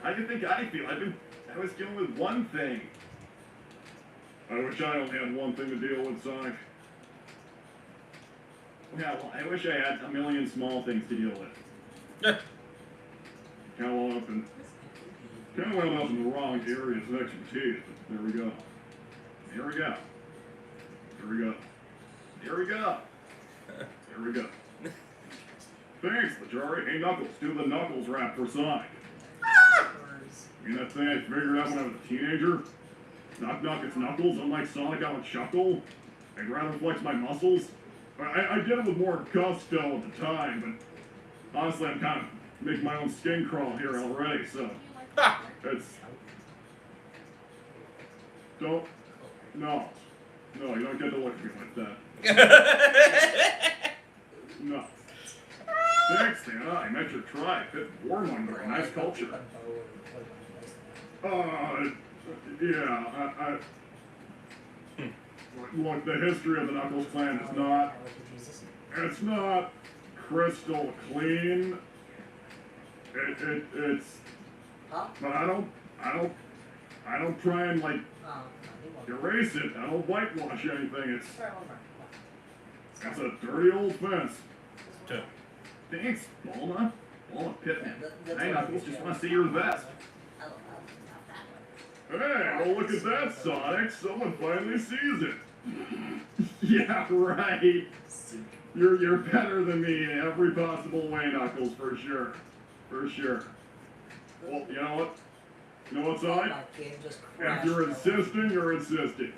how do you think I feel? I've been I was dealing with one thing. I wish I only had one thing to deal with, Sonic. Yeah, well, I wish I had a million small things to deal with. Kind of wound up in the wrong areas of expertise, but there we go. There we go. There we go. There we go. There we go. Thanks, Majori. Hey, Knuckles, do the Knuckles rap for Sonic. You mean that thing I figured out when I was a teenager? Knock knock, it's Knuckles. Unlike Sonic, I would chuckle. I'd rather flex my muscles. I did it with more gusto at the time, but honestly, I'm kind of making my own skin crawl here already, so it's... No, you don't get to look at me like that. No. Thanks, Santa. I met your tribe. Fit warmonger. Nice culture. Yeah, look, the history of the Knuckles clan is not... It's not crystal clean. It's... But I don't try and, like, erase it. I don't whitewash anything. It's a dirty old fence. Thanks, Bulma. Bulma Pittman. Hey, Knuckles, just want to see you're the best. Hey, well, look at that, Sonic. Someone finally sees it. Yeah, right. You're better than me in every possible way, Knuckles, for sure. For sure. Well, you know what? You know what, Sonic? If you're insisting, you're insisting.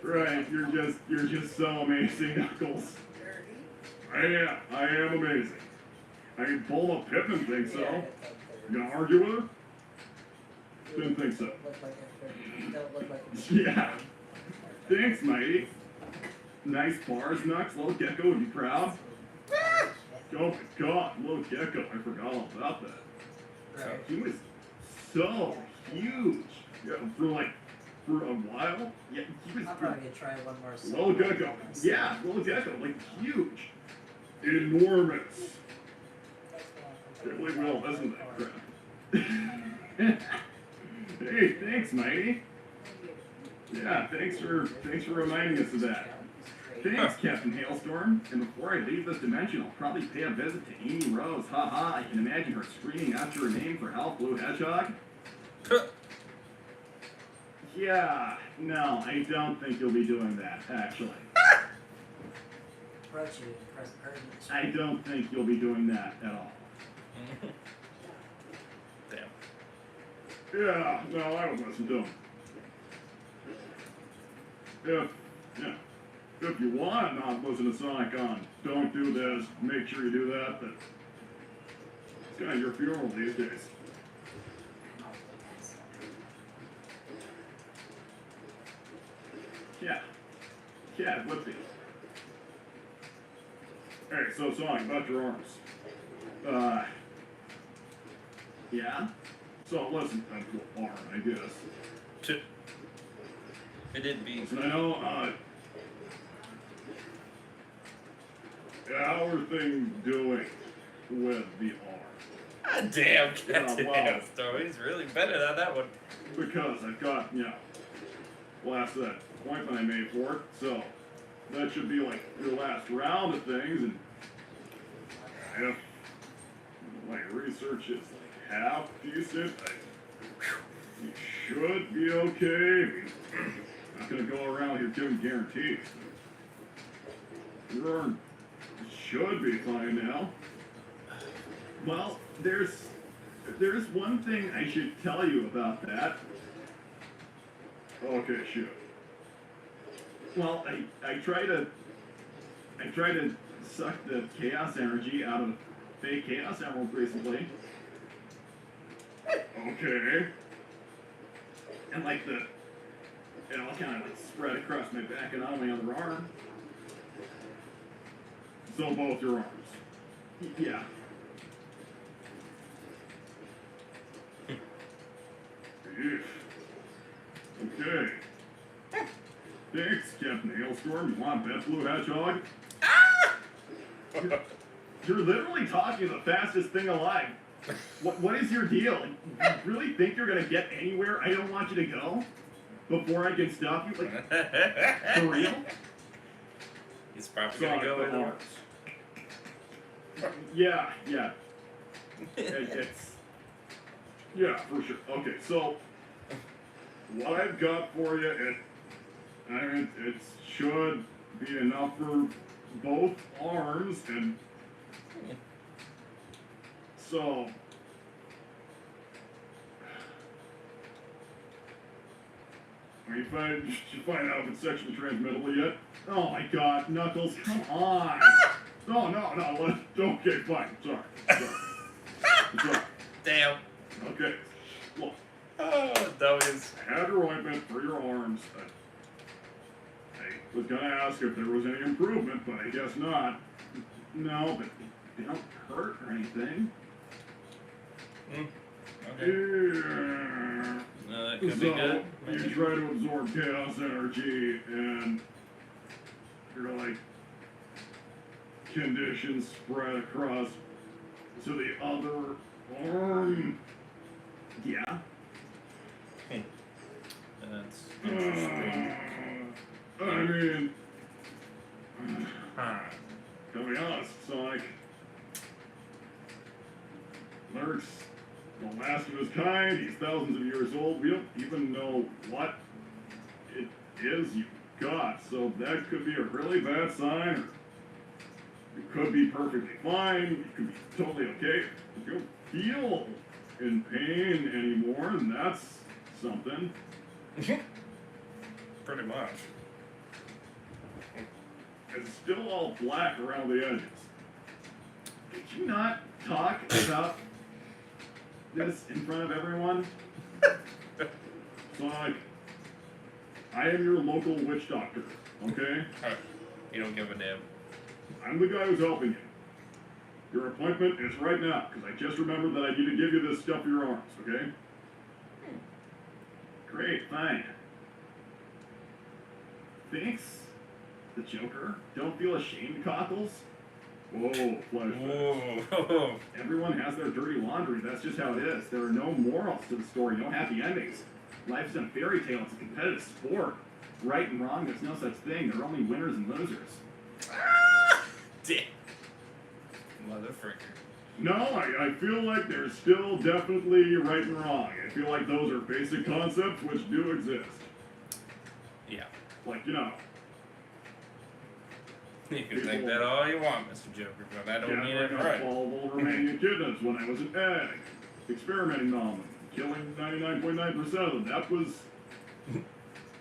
Right, you're just so amazing, Knuckles. I am amazing. I mean, Bulma Pippin thinks so. You gonna argue with her? Didn't think so. Yeah. Thanks, Mighty. Nice bars, Nux. Little Gecko would be proud. Oh my god, Little Gecko. I forgot all about that. He was so huge. Yeah, for a while. Yeah, he was.
I'm probably gonna try one more.
Little Gecko. Yeah, Little Gecko. Like, huge. Enormous. Can't believe we all listen to that crap. Hey, thanks, Mighty. Yeah, thanks for reminding us of that. Thanks, Captain Hailstorm. And before I leave this dimension, I'll probably pay a visit to Amy Rose. Haha, I can imagine her screaming out your name for help, Blue Hedgehog. Yeah, no, I don't think you'll be doing that, actually. I don't think you'll be doing that at all.
Damn.
Yeah, no, I would listen to him. If you want to not listen to Sonic on Don't Do This, make sure you do that, but it's kind of your funeral these days. Yeah, it would be. Hey, so Sonic, about your arms. Yeah? So listen, I'm cool arm, I guess.
It did be.
Listen, I know, how are things doing with the arm?
Ah, damn, Captain
wow.
Hailstorm. He's really better on that one.
Because I've got, last that appointment I made for it, so that should be like your last round of things, and if my research is like half decent, you should be okay. I'm not gonna go around here giving guarantees. Your arm should be fine now. Well, there's one thing I should tell you about that. Okay, sure. Well, I try to suck the chaos energy out of fake chaos emeralds recently. Okay. And like it all kind of like spread across my back and on my other arm. So both your arms. Yeah. Okay. Thanks, Captain Hailstorm. You want bet, Blue Hedgehog? You're literally talking the fastest thing alive. What is your deal? You really think you're gonna get anywhere I don't want you to go before I can stop you? Like, for real?
He's probably gonna go in arms.
Yeah. It's yeah, for sure. Okay, so what I've got for you, it should be enough for both arms, and so did you find out if it's sexually transmittable yet? Oh my God, Knuckles, come on! No. Okay, fine. Sorry.
Damn.
Okay, look.
That was.
I have your ointment for your arms. I was gonna ask if there was any improvement, but I guess not. No, but they don't hurt or anything.
Okay.
Yeah.
That could
So,
be good.
you try to absorb chaos energy and you're like conditions spread across to the other arm. Yeah.
That's interesting.
I mean,
Huh.
to be honest, Sonic, Lurk's the last of his kind. He's thousands of years old. We don't even know what it is you got, so that could be a really bad sign, or you could be perfectly fine. You could be totally okay. If you don't feel in pain anymore, then that's something.
Pretty much.
It's still all black around the edges. Did you not talk about this in front of everyone? Sonic, I am your local witch doctor, okay?
You don't give a damn.
I'm the guy who's helping you. Your appointment is right now, because I just remembered that I need to give you this stuff for your arms, okay? Great, fine. Thanks, the Joker. Don't feel ashamed, Cockles. Whoa, flashbacks.
Whoa.
Everyone has their dirty laundry. That's just how it is. There are no morals to the story, no happy endings. Life's a fairy tale. It's a competitive sport. Right and wrong, there's no such thing. There are only winners and losers.
Damn. Motherfucker.
No, I feel like there's still definitely right and wrong. I feel like those are basic concepts which do exist.
Yeah.
Like, you know.
You can think that all you want, Mr. Joker, but I don't mean it right.
Fallible Romanian echidnas when I was an egg. Experimenting on them. Killing 99.9% of them. That was...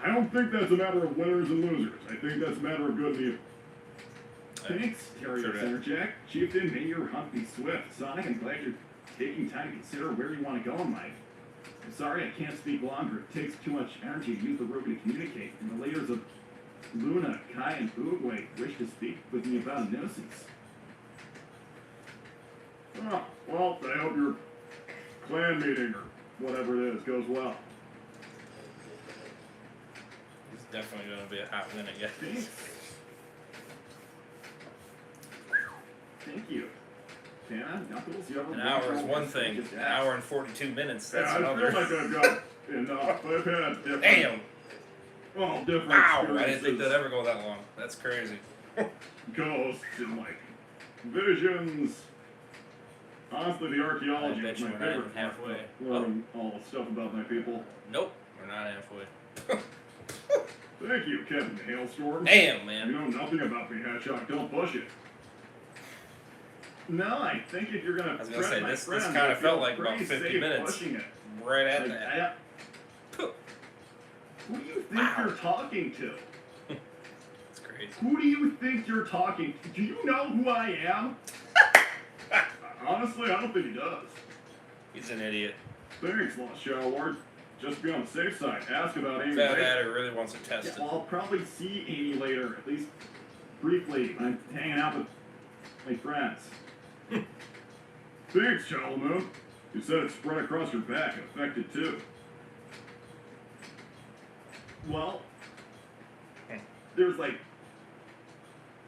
I don't think that's a matter of winners and losers. I think that's a matter of good and evil. Thanks, Terry Centerjack. Chieftain, may your hunt be swift. Sonic, I'm glad you're taking time to consider where you want to go in life. I'm sorry I can't speak longer. It takes too much energy to use the ruby to communicate. And the leaders of Luna, Kai, and Oogway wish to speak with me about a nuisance. Oh, well, I hope your clan meeting or whatever it is goes well.
It's definitely going to be a hot minute, yeah.
Thanks. Thank you. Tana, Knuckles, you ever...
An hour is one thing. An hour and 42 minutes, that's
yeah,
another.
I feel like I've got enough. I've had different...
Damn!
Well, different
Wow!
experiences.
I didn't think that'd ever go that long. That's crazy.
Ghosts and, like, visions. Honestly, the archaeology
I bet
is
you
my
we're not
favorite
even halfway.
part. Learning all the stuff about my people.
Nope, we're not halfway.
Thank you, Captain Hailstorm.
Damn,
You
man.
know nothing about me, Hedgehog. Don't push it. No, I think if you're gonna
I was gonna
threaten
say,
my
this
friends,
kind
I
of felt
feel
like about
pretty
50
safe
minutes.
pushing it.
Right at
Like,
that.
Who do you think
Wow.
you're talking to?
It's crazy.
Who do you think you're talking to? Do you know who I am? Honestly, I don't think he does.
He's an idiot.
Thanks, Lost Shadow Lord. Just be on the safe side. Ask about Amy
Bad
later.
Adder really wants to test
Yeah,
it.
well, I'll probably see Amy later, at least briefly, when I'm hanging out with my friends. Thanks, Chalamu. You said it spread across your back and affected too. Well, there's like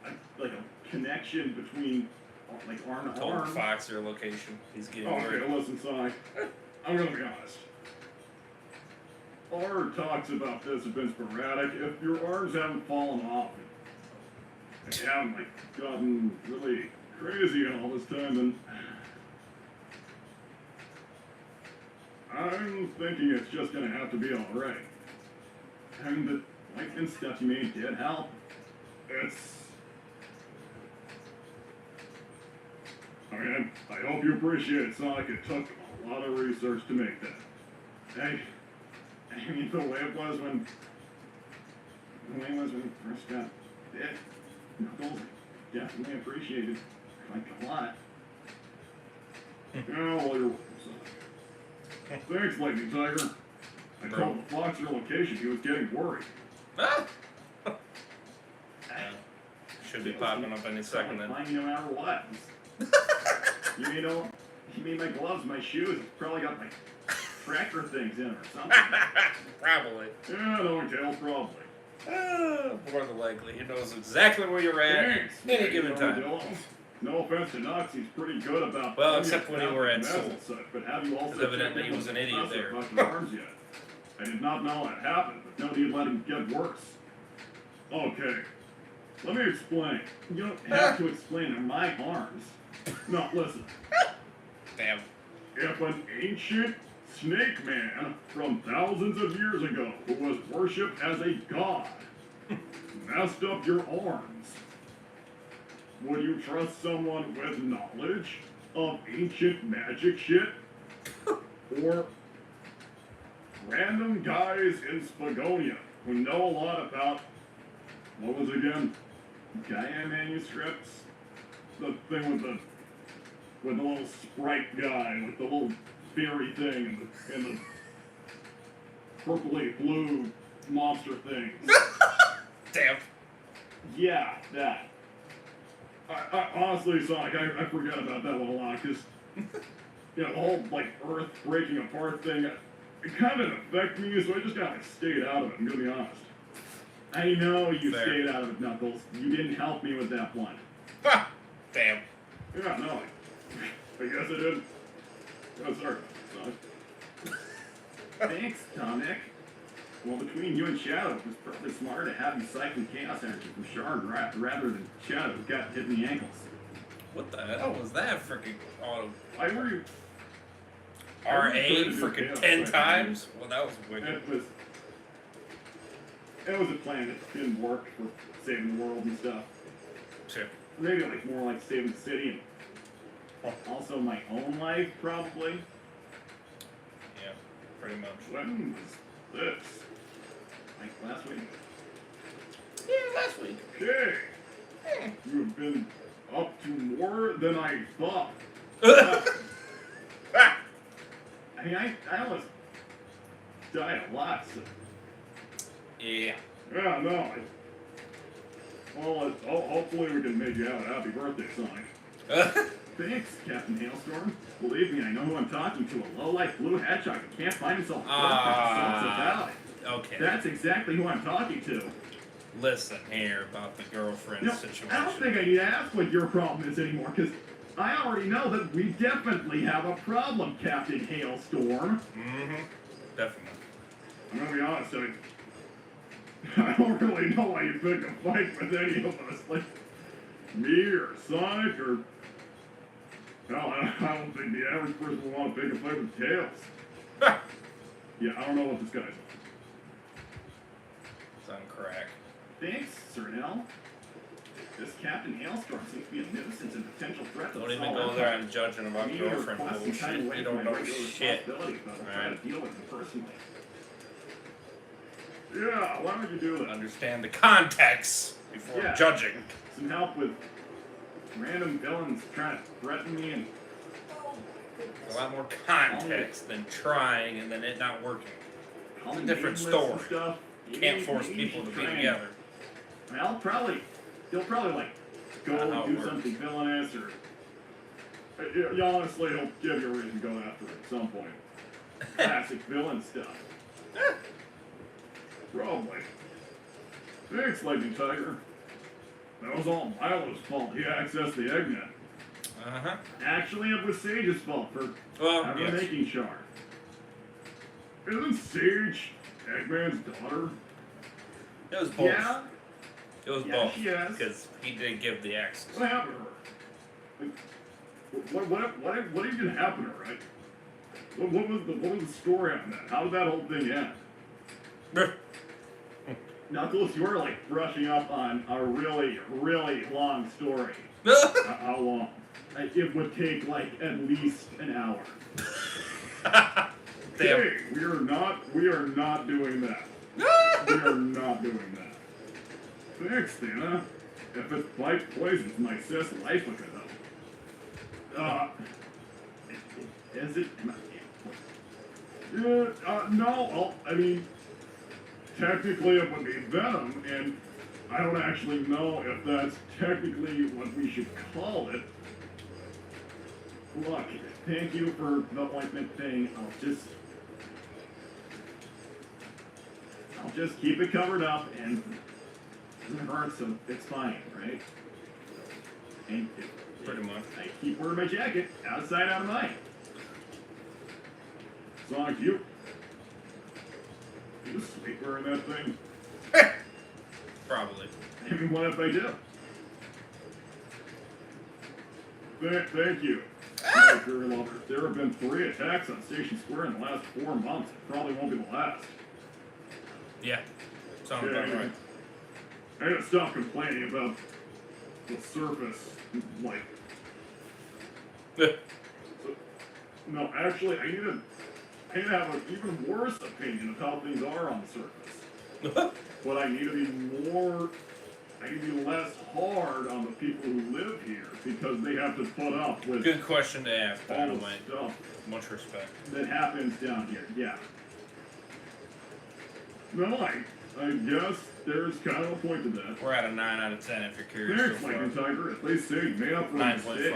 a connection between like arm to
Told
arm.
Fox their location. He's getting
Okay,
worried.
listen, Sonic. I'm gonna be honest. Our talks about this have been sporadic. If your arms haven't fallen off and you haven't like gotten really crazy all this time, then I'm thinking it's just gonna have to be alright. I mean, the lightning stuff you made did help. I hope you appreciate it, Sonic. It took a lot of research to make that. I mean, the way it was when we first got bit, Knuckles, I definitely appreciated like a lot. Oh, well, you're welcome, Sonic. Thanks, Lightning Tiger. I called the Fox your location. He was getting worried.
Ah! Should be popping up any second then.
Find me no matter what. You made my gloves, my shoes. It's probably got like tracker things in it or something.
Probably.
Yeah, no one tells, probably.
More than likely. He knows exactly where you're at
Thanks.
any given time.
No offense to Knox, he's pretty good about.
Well, except when you were at
school.
school.
But have you also?
Because evidently he was an idiot there.
Arms yet? I did not know that happened, but no need let him get worse. Okay, let me explain. You don't have to explain. They're my arms. No, listen.
Damn.
If an ancient snake man from thousands of years ago, who was worshipped as a god, messed up your arms, would you trust someone with knowledge of ancient magic shit? Or random guys in Spagonia who know a lot about, what was it again? Gaia manuscripts? The thing with the little sprite guy with the little fairy thing and the purpley blue monster things.
Damn.
Yeah, that. I honestly, Sonic, I forget about that one a lot, because, the whole, like, Earth breaking apart thing, it kind of didn't affect me, so I just kind of stayed out of it, I'm gonna be honest. I know you stayed out of it, Knuckles. You didn't help me with that one.
Ha! Damn.
Yeah, no, I guess I did. Oh, sorry, Sonic. Thanks, Tonic. Well, between you and Shadow, it was probably smarter to have you cycling Chaos Energy from Shard rather than Shadow who got hit in the ankles.
What the hell was that freaking auto?
I worry.
RA freaking 10 times? Well, that was wicked.
It was a plan that didn't work for saving the world and stuff.
Sure.
Maybe like more like saving the city and also my own life, probably.
Yeah, pretty much.
When was this? Like last week?
Yeah, last week.
Okay. You have been up to more than I thought. I mean, I almost died a lot, so.
Yeah.
Yeah, no. Well, hopefully we can make you have a happy birthday, Sonic. Thanks, Captain Hailstorm. Believe me, I know who I'm talking to. A low-life blue hedgehog who can't find himself about it.
Okay.
That's exactly who I'm talking to.
Listen here about the girlfriend situation.
I don't think I need to ask what your problem is anymore, because I already know that we definitely have a problem, Captain Hailstorm.
Mm-hmm. Definitely.
I'm gonna be honest, I don't really know why you pick a fight with any of us. Like, me or Sonic or... Hell, I don't think the average person would want to pick a fight with Tails. Yeah, I don't know what this guy's on.
It's on crack.
Thanks, Sir Nell. This Captain Hailstorm seems to be a nuisance and potential threat to
Don't
us
even
all.
go there and judging about
Me
girlfriend
request some time
bullshit.
away
You
from
don't
my
know
regular
shit.
responsibilities, but I'll try to
Alright.
deal with it personally. Yeah, why don't you do that?
Understand the context before judging.
Some help with random villains trying to threaten me and...
A lot more context than trying and then it not working.
It's
a different story. You can't force people to be together.
Well, he'll probably like go
Not how
and
it
do
works.
something villainous or... honestly, he'll give you a reason to go after it at some point. Classic villain stuff. Probably. Thanks, Lightning Tiger. That was all Milo's fault. He accessed the Eggnet.
Uh-huh.
Actually, it was Sage's fault for ever
yes.
making Char. Isn't Sage Eggman's daughter?
It was both.
Yeah?
It was
Yeah,
both.
she is.
Because he did give the axes.
What happened to her? What even happened to her, right? What was the story on that? How did that whole thing end? Knuckles, you were like brushing up on a really, really long story. How long? It would take like at least an hour.
Damn.
Hey, we are not doing that. We are not doing that. Thanks, Thana. If it bite poisons my sis life with it though. Is it? No. I mean, technically it would be venom, and I don't actually know if that's technically what we should call it. Look, thank you for the ointment thing. I'll just keep it covered up, and it doesn't hurt, so it's fine, right? And
Pretty much.
I keep wearing my jacket, out of sight, out of mind. Sonic, you sleep wearing that thing?
Probably.
I mean, what if I do? Thank you. Very well. There have been 3 attacks on Station Square in the last 4 months. It probably won't be the last.
Yeah. Sounds about right.
I gotta stop complaining about the surface. Like, no, actually, I need to have an even worse opinion of how things are on the surface. But I need to be less hard on the people who live here because they have to put up with
Good question to ask, by
all
the
the
way.
stuff
Much respect.
that happens down here. Yeah. No, I guess there's kind of a point to that.
We're at a 9 out of 10 if you're curious
Thanks,
so
Lightning
far.
Tiger. If they say you made up for a mistake,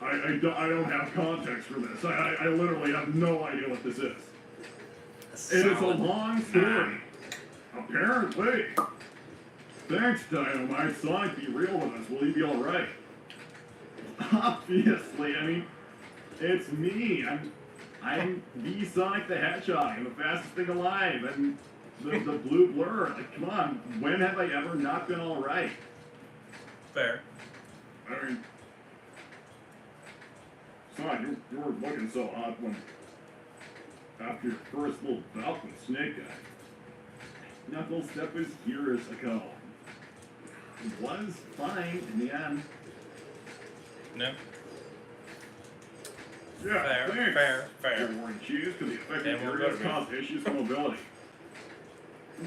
9.5
I don't have context for this. I literally have no idea what this is. It is a long story. Apparently. Thanks, Dynamite. Sonic, be real with us. Will he be alright? Obviously. I mean, it's me. I'm the Sonic the Hedgehog. I'm the fastest thing alive. And the blue blur. Like, come on. When have I ever not been alright?
Fair.
I mean, Sonic, you were looking so hot after your first little bout with Snake Guy. Knuckles, that was years ago. It was fine in the end.
No?
Yeah,
Fair,
thanks.
fair.
You're wearing shoes because the affected
Yeah, we're
areas
good,
cause issues with mobility.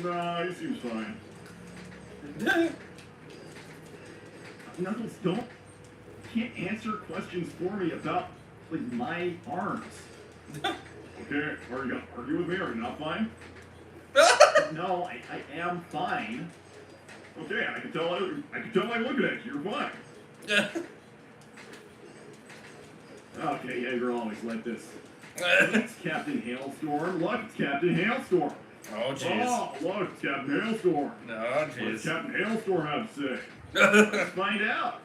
Nah, he seems fine. Knuckles, can't answer questions for me about, like, my arms. Okay, are you gonna argue with me? Are you not fine? No, I am fine. Okay, I can tell by looking at you, you're fine. Okay, yeah, you're always like this. It's Captain Hailstorm. Look, it's Captain Hailstorm.
Oh, jeez.
Oh, look, it's Captain Hailstorm.
No,
What does
jeez.
Captain Hailstorm have to say? Let's find out.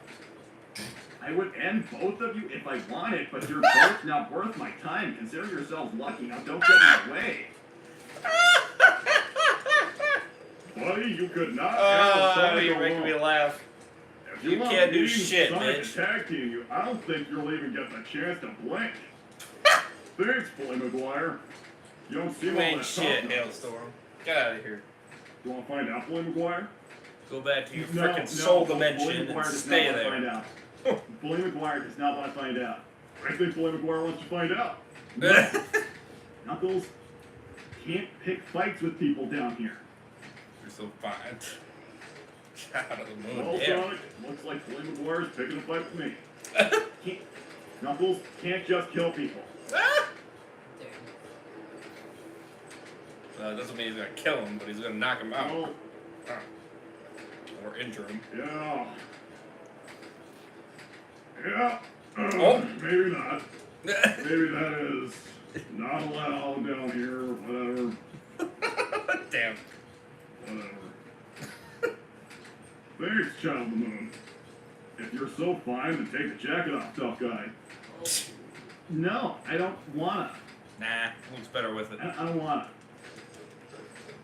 I would end both of you if I wanted, but you're both not worth my time. Consider yourselves lucky. Now don't get in the way. Buddy, you could not handle Sonic
you're making me
alone.
laugh.
If
You
want
can't do
me,
shit,
Sonic
bitch.
tag team you, I don't think you'll even get the chance to blink. Thanks, Bully McGuire. You don't seem
You
all
ain't
that
shit,
tough.
Hailstorm. Get out of here.
You want to find out, Bully McGuire?
Go back to your
No,
frickin' soul
Bully
dimension
McGuire
and
does
stay
not
there.
want to find out. Bully McGuire does not want to find out. I think Bully McGuire wants to find out. No. Knuckles can't pick fights with people down here.
You're so fine. Out of the moon.
Well,
Damn.
Sonic, looks like Bully McGuire's picking a fight with me. Knuckles can't just kill people.
Doesn't mean he's gonna kill him, but he's gonna knock him out.
Well,
Or injure him.
yeah. Yeah.
Oh.
Maybe not. Maybe that is not allowed down here, whatever.
Damn.
Whatever. Thanks, Child of the Moon. If you're so fine, then take the jacket off, tough guy. No, I don't wanna.
Nah, looks better with it.
I don't wanna.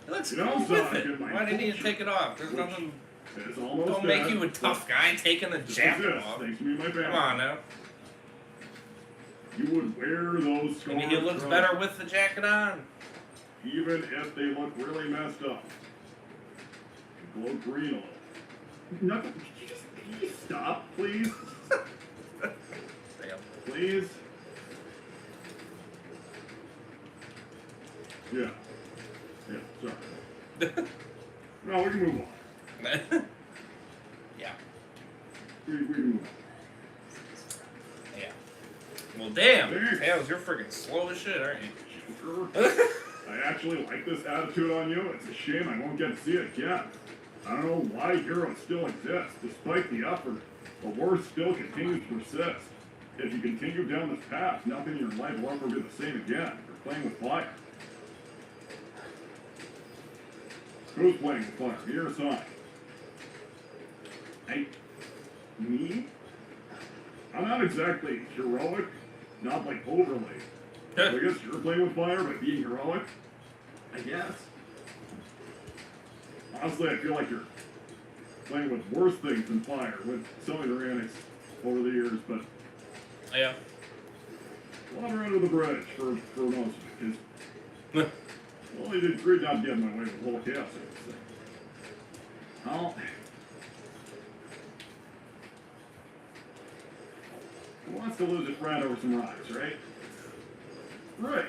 It looks
You
cool
know,
with
Sonic,
it.
in my
Why do you need to
culture,
take it off? There's
which
nothing.
It's almost
Don't make
dead,
you a tough guy taking the
just
jacket
exists,
off.
thanks to me and my family.
Come on now.
You would wear those
I mean,
scarves
he looks
from-
better with the jacket on.
even if they look really messed up. Glow green a little. Knuckles, can you stop, please?
Damn.
Please? Yeah. Yeah, sorry. No, we can move on.
Yeah.
We can move on.
Yeah. Well, damn.
Thanks.
Tails, you're freaking slow as shit, aren't you?
Joker, I actually like this attitude on you. It's a shame I won't get to see it again. I don't know why heroes still exist, despite the effort. The worst still continues to persist. If you continue down this path, nothing in your life will ever be the same again. You're playing with fire. Who's playing with fire? Me or Sonic? Me? I'm not exactly heroic, not like overly. So I guess you're playing with fire by being heroic? I guess. Honestly, I feel like you're playing with worse things than fire, with some of your antics over the years, but
Yeah.
water under the bridge for most of it, because, well, you did a great job getting my way with the whole chaos thing. Oh. Who wants to lose a friend over some rocks, right? Right.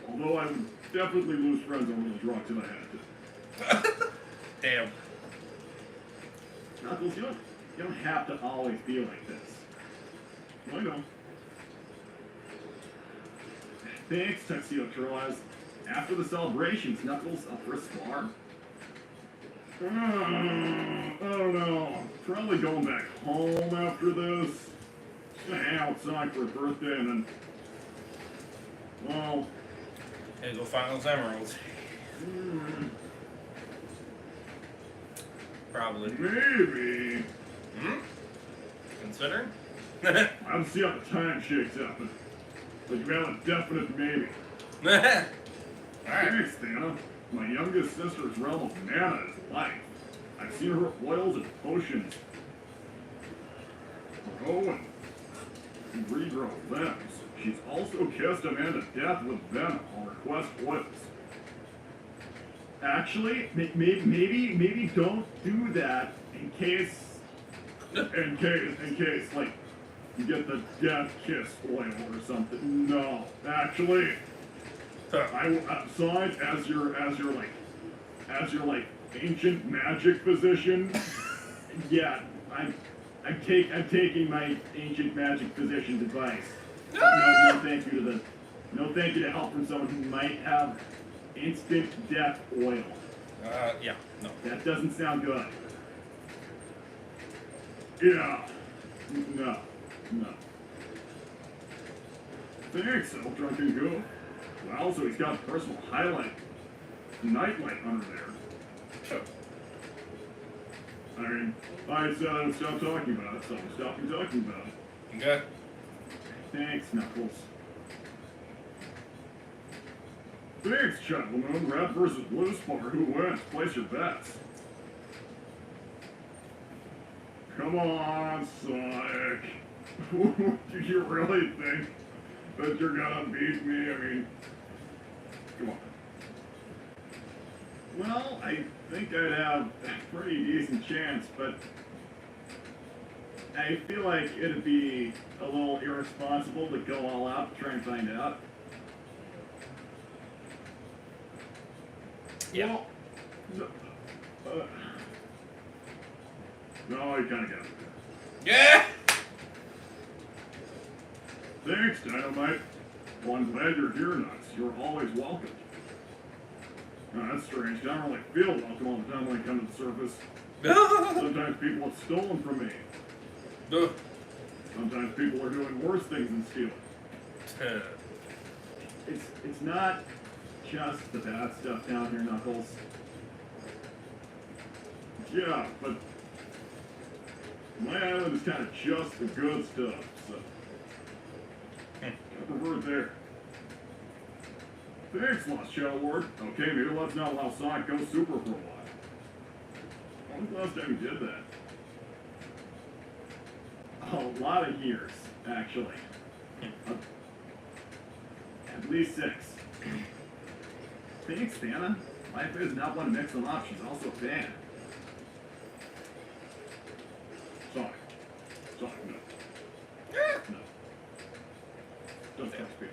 Although I would definitely lose friends over those rocks if I had to.
Damn.
Knuckles, you don't have to always be like this. I know. Thanks, Tuxedo Turles. After the celebrations, Knuckles, up for a spar? I don't know. Probably going back home after this. Just gonna hang out with Sonic for his birthday and then... Well...
Gotta go find those emeralds. Probably.
Maybe.
Consider?
I'll see how the time shakes out, but you have a definite maybe.
Alright.
Thanks, Thana. My youngest sister's realm of mana is life. I've seen her oils and potions grow and regrow limbs. She's also kissed a man to death with venom on request oils. Actually, maybe don't do that in case, like, you get the death kiss oil or something. No, actually, Sonic, as your ancient magic physician, yeah, I'm taking my ancient magic physician's advice. No thank you to help from someone who might have instant death oil.
Yeah, no.
That doesn't sound good. Yeah. No. Thanks, Drunken Goo. Well, so he's got a personal nightlight under there. I mean, I said I would stop talking about it, so I'm stopping talking about it.
Okay.
Thanks, Knuckles. Thanks, gentlemen. Red versus Blue Spar. Who wins? Place your bets. Come on, Sonic. Do you really think that you're gonna beat me? I mean, come on. Well, I think I'd have a pretty decent chance, but I feel like it'd be a little irresponsible to go all out to try and find out.
Yeah.
Well, no, you kind of got it.
Yeah!
Thanks, Dynamite. Well, I'm glad you're here, Nuts. You're always welcome. Oh, that's strange. I don't really feel welcome all the time when I come to the surface. Sometimes people have stolen from me. Sometimes people are doing worse things than stealing. It's not just the bad stuff down here, Knuckles. Yeah, but My island is kind of just the good stuff, so I prefer it there. Thanks, Lost Shadow Lord. Okay, maybe let's not allow Sonic go super for a while. When was the last time you did that? A lot of years, actually. At least 6. Thanks, Santa. Life is not one to mix them up. She's also a fan. Sonic. Sonic, no. No. Don't touch me.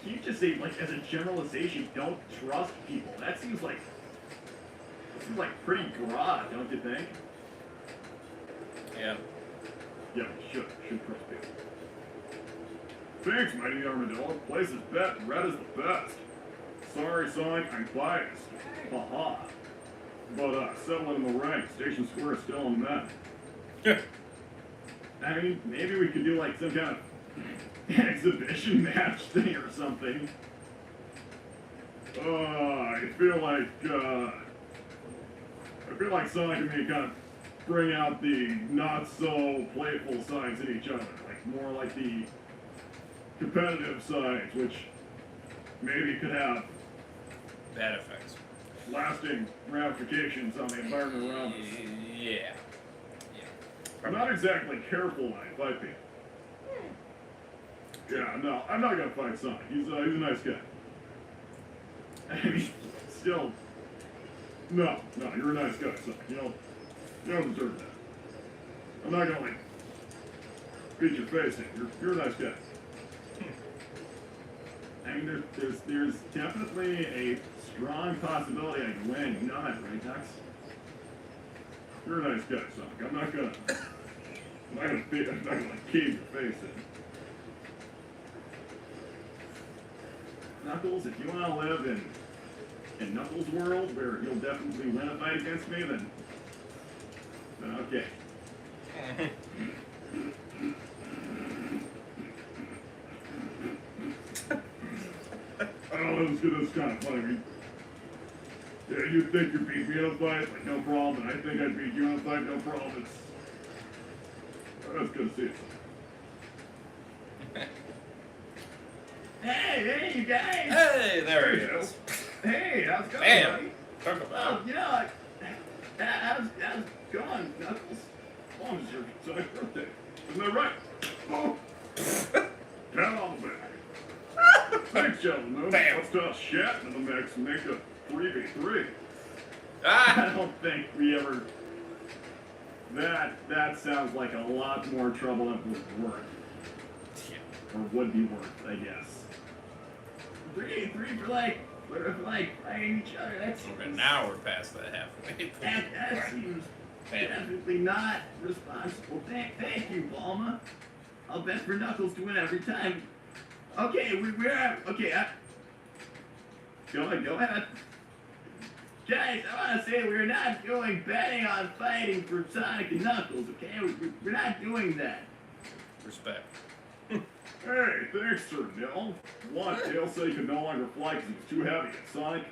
Can you just say, like, as a generalization, don't trust people? That seems like pretty broad, don't you think?
Yeah.
Yeah, we should trust people. Thanks, Mighty Armadillo. Place is bet. Red is the best. Sorry, Sonic, I'm biased. Haha. But, settle in the rank. Station Square is still in men.
Yeah.
I mean, maybe we could do, like, some kind of exhibition match thing or something. I feel like Sonic and me kind of bring out the not-so-playful sides in each other. Like, more like the competitive sides, which maybe could have
Bad effects.
lasting ramifications on the environment around us.
Yeah.
I'm not exactly careful when I fight people. Yeah, no, I'm not gonna fight Sonic. He's a nice guy. I mean, still, no, you're a nice guy, Sonic. You don't deserve that. I'm not gonna, like, beat your face in. You're a nice guy. I mean, there's definitely a strong possibility I can win. You know that, right, Dux? You're a nice guy, Sonic. I'm not gonna like cave your face in. Knuckles, if you want to live in Knuckles' world, where you'll definitely win a fight against me, then okay. Oh, that's kind of funny. Yeah, you think you beat me in a fight, like no problem, and I think I'd beat you in a fight, no problem. That's good to see it. Hey, you guys!
Hey, there he is.
Hey, how's it going,
Damn.
buddy?
Talk about.
Well, how's it going, Knuckles? Oh, it's your son's birthday. Isn't that right? Oh, pat on the back. Thanks, gentlemen.
Bam.
Let's toss Shat in the mix and make a 3v3. I
Ah!
don't think we ever... That sounds like a lot more trouble than it was worth. Or would be worth, I guess. 3 for like fighting each other. That seems...
Okay, now we're past the halfway.
That seems definitely not responsible. Thank you, Bulma. I'll bet for Knuckles to win every time. Okay, go ahead. Guys, I want to say we're not doing betting on fighting for Sonic and Knuckles, okay? We're not doing that.
Respect.
Hey, thanks, Sir Nil. One, Tails said he could no longer fly because he was too heavy. And Sonic,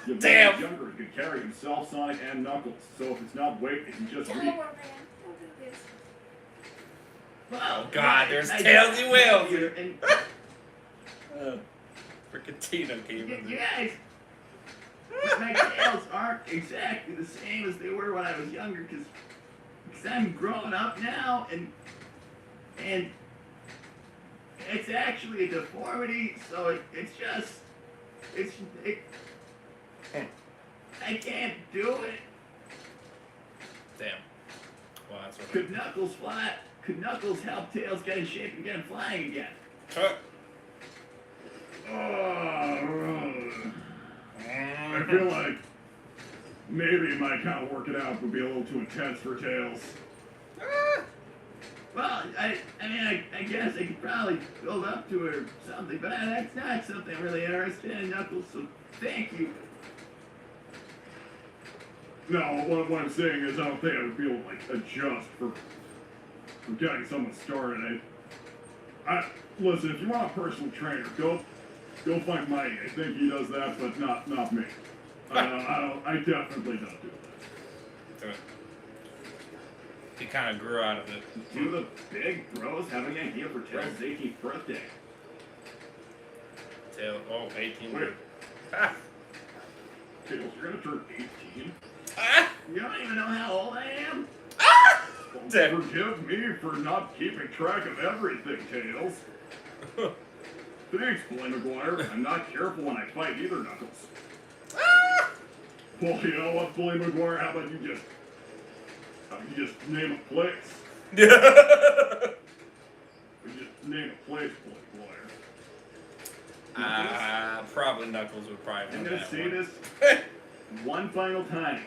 your
Damn.
brother's younger and could carry himself, Sonic, and Knuckles. So if it's not weight, it can just reach.
Don't do this.
Well,
Oh, God, there's
I
Tails and Wheels.
here, and
Frickin' Tina came in
you
there.
guys, my tails aren't exactly the same as they were when I was younger, because I'm growing up now, and it's actually a deformity, so I can't do it.
Damn. Well, that's okay.
Could Knuckles fly? Could Knuckles help Tails get in shape and get him flying again? I feel like maybe my kind of working out would be a little too intense for Tails. Well, I guess I could probably build up to it or something, but that's not something I'm really interested in, Knuckles, so thank you. No, what I'm saying is I don't think I would be able to, like, adjust for getting someone started. Listen, if you want a personal trainer, go find Mighty. I think he does that, but not me. I definitely don't do that.
kind of grew out of it.
Do the big bros have any idea for Tails' 18th birthday?
Tail, 18.
Wait.
Ah.
Tails, you're gonna turn 18?
Ah.
You don't even know how old I am?
Ah.
Well,
Damn.
forgive me for not keeping track of everything, Tails. Thanks, Bully McGuire. I'm not careful when I fight either, Knuckles.
Ah.
Well, you know what, Bully McGuire? How about you just name a place?
Yeah.
You just name a place, Bully McGuire.
Probably Knuckles would probably
I'm
win
gonna
that
say
one.
this one final time.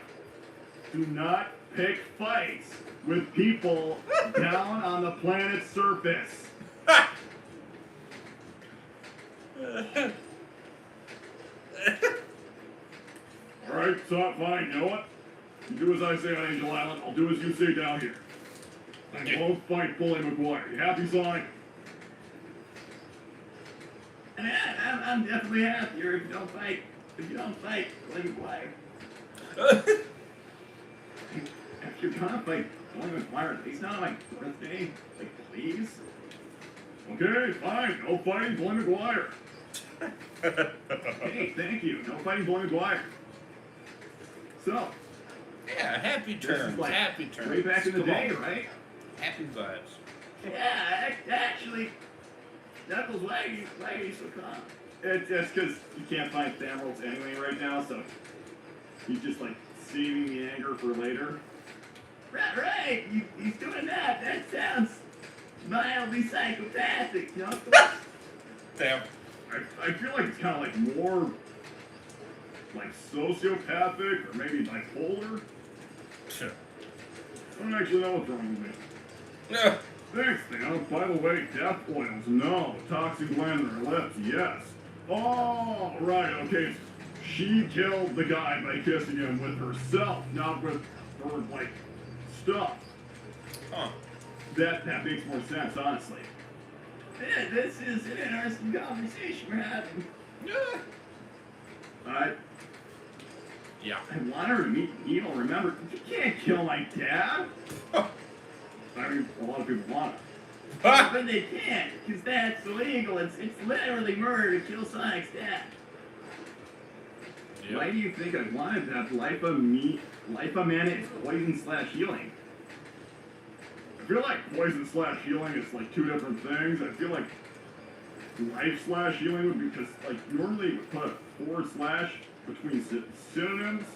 Do not pick fights with people down on the planet's surface. Alright, so fine, you know what? You do as I say on Angel Island, I'll do as you say down here. I won't fight Bully McGuire. You happy, Sonic? And I'm definitely happier if you don't fight Bully McGuire. If you're gonna fight Bully McGuire, at least not on my birthday, like, please? Okay, fine, no fighting Bully McGuire. Hey, thank you, no fighting Bully McGuire. So,
Yeah, happy
this is
turns.
like
Happy turns.
way back in the
Come
day,
on.
right?
Happy vibes.
Yeah, actually, Knuckles, why are you so calm? It's just because you can't find Emeralds anyway right now, so he's just like saving the anger for later. Right, he's doing that. That sounds mildly psychopathic, Knuckles.
Damn.
I feel like it's kind of like more like sociopathic or maybe bipolar.
Sure.
I don't actually know what's wrong with me.
Yeah.
Thanks, Theo. By the way, death oils, no. Toxic gland in her lips, yes. Oh, right, okay. She killed the guy by kissing him with herself, not with her, like, stuff.
Huh.
That makes more sense, honestly. Yeah, this is an interesting conversation we're having.
Yeah. Yeah.
I want her to meet Needle. Remember, you can't kill my dad. I mean, a lot of people want it. But they can't, because that's illegal. It's literally murder to kill Sonic's dad.
Yep.
Why do you think I wanted that? Life of mana is poison/healing. I feel like poison/healing is like two different things. I feel like life/healing would be because, like, normally you would put a / between synonyms.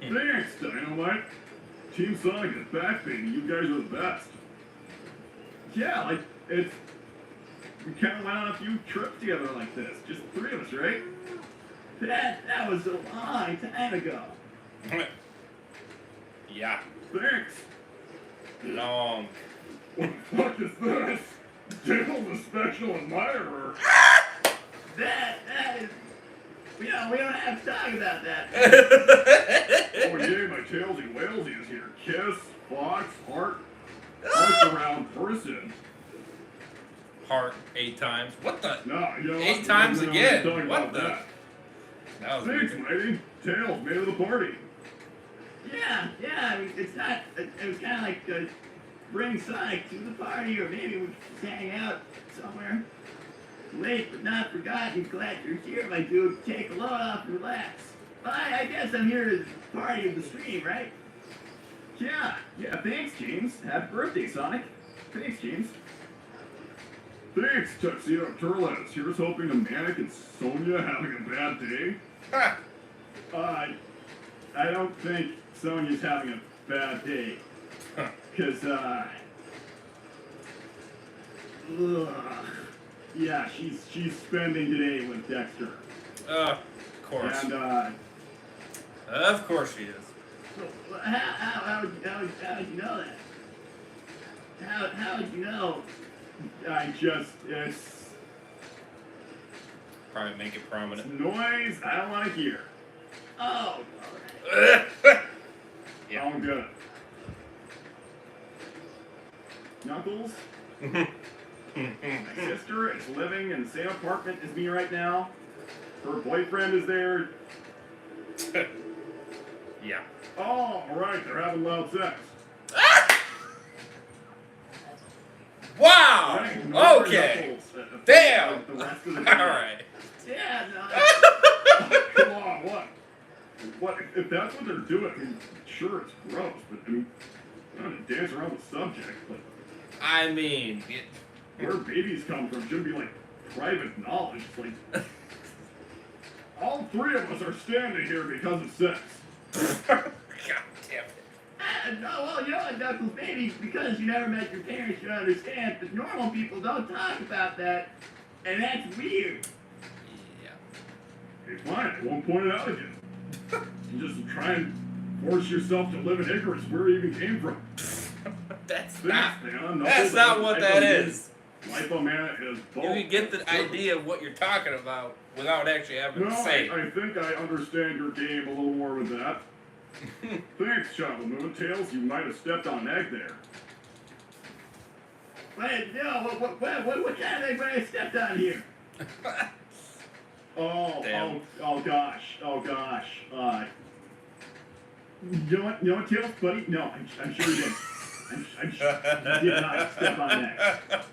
Thanks, Dynamite. Team Sonic is back, baby. You guys are the best. Yeah, like, we kind of went on a few trips together like this. Just the three of us, right? That was a long time ago.
Yeah.
Thanks.
Long.
What the fuck is this? Tails a special admirer. That is... We don't have to talk about that. Oh yay, my Tailsy Whalesy is here. Kiss, Fox, Heart, Heart's around person.
Heart 8 times. What the?
No, you know
8
what?
times
We're not
again.
talking
What
about
the?
that.
That was
Thanks,
weird.
lady. Tails, made of the party. Yeah, I mean, it's not... It was kind of like bring Sonic to the party, or maybe we could just hang out somewhere. Late but not forgotten. Glad you're here, my dude. Take a load off and relax. Well, I guess I'm here to party of the stream, right? Yeah, thanks, James. Happy birthday, Sonic. Thanks, James. Thanks, Tuxedo Turles. Here's hoping to Manic and Sonia having a bad day.
Ha!
I don't think Sonia's having a bad day. Because, yeah, she's spending today with Dexter.
Of course.
And,
Of course she is.
how would you know that? How would you know? It's
Probably make it prominent.
noise I don't want to hear. Oh,
Yeah.
I'm good. Knuckles, my sister is living in the same apartment as me right now. Her boyfriend is there.
Yeah.
Oh, alright, they're having loud sex.
Wow!
Right, more
Okay!
knuckles,
Damn!
like the rest of the day.
Alright.
Yeah, no.
Oh, come on, what? What? If that's what they're doing, I mean, sure, it's gross, but I mean, I'm not gonna dance around the subject, but
I mean,
where babies come from shouldn't be like private knowledge. It's like all three of us are standing here because of sex.
God damn it.
No, well, you know what, Knuckles, maybe because you never met your parents, you don't understand, but normal people don't talk about that, and that's weird.
Yeah.
Okay, fine, I won't point it out again. You just try and force yourself to live in ignorance where you even came from.
That's
That's
not what that is.
Life on man is both.
You can get the idea of what you're talking about without actually having
No,
to say it.
I think I understand your game a little more with that. Thanks, Child Moon Tails. You might have stepped on an egg there.
Wait, no, what kind of egg would I stepped on here?
Damn.
Oh gosh. You know what, Tails, buddy? No, I'm sure you did. I'm sure you did not step on an egg.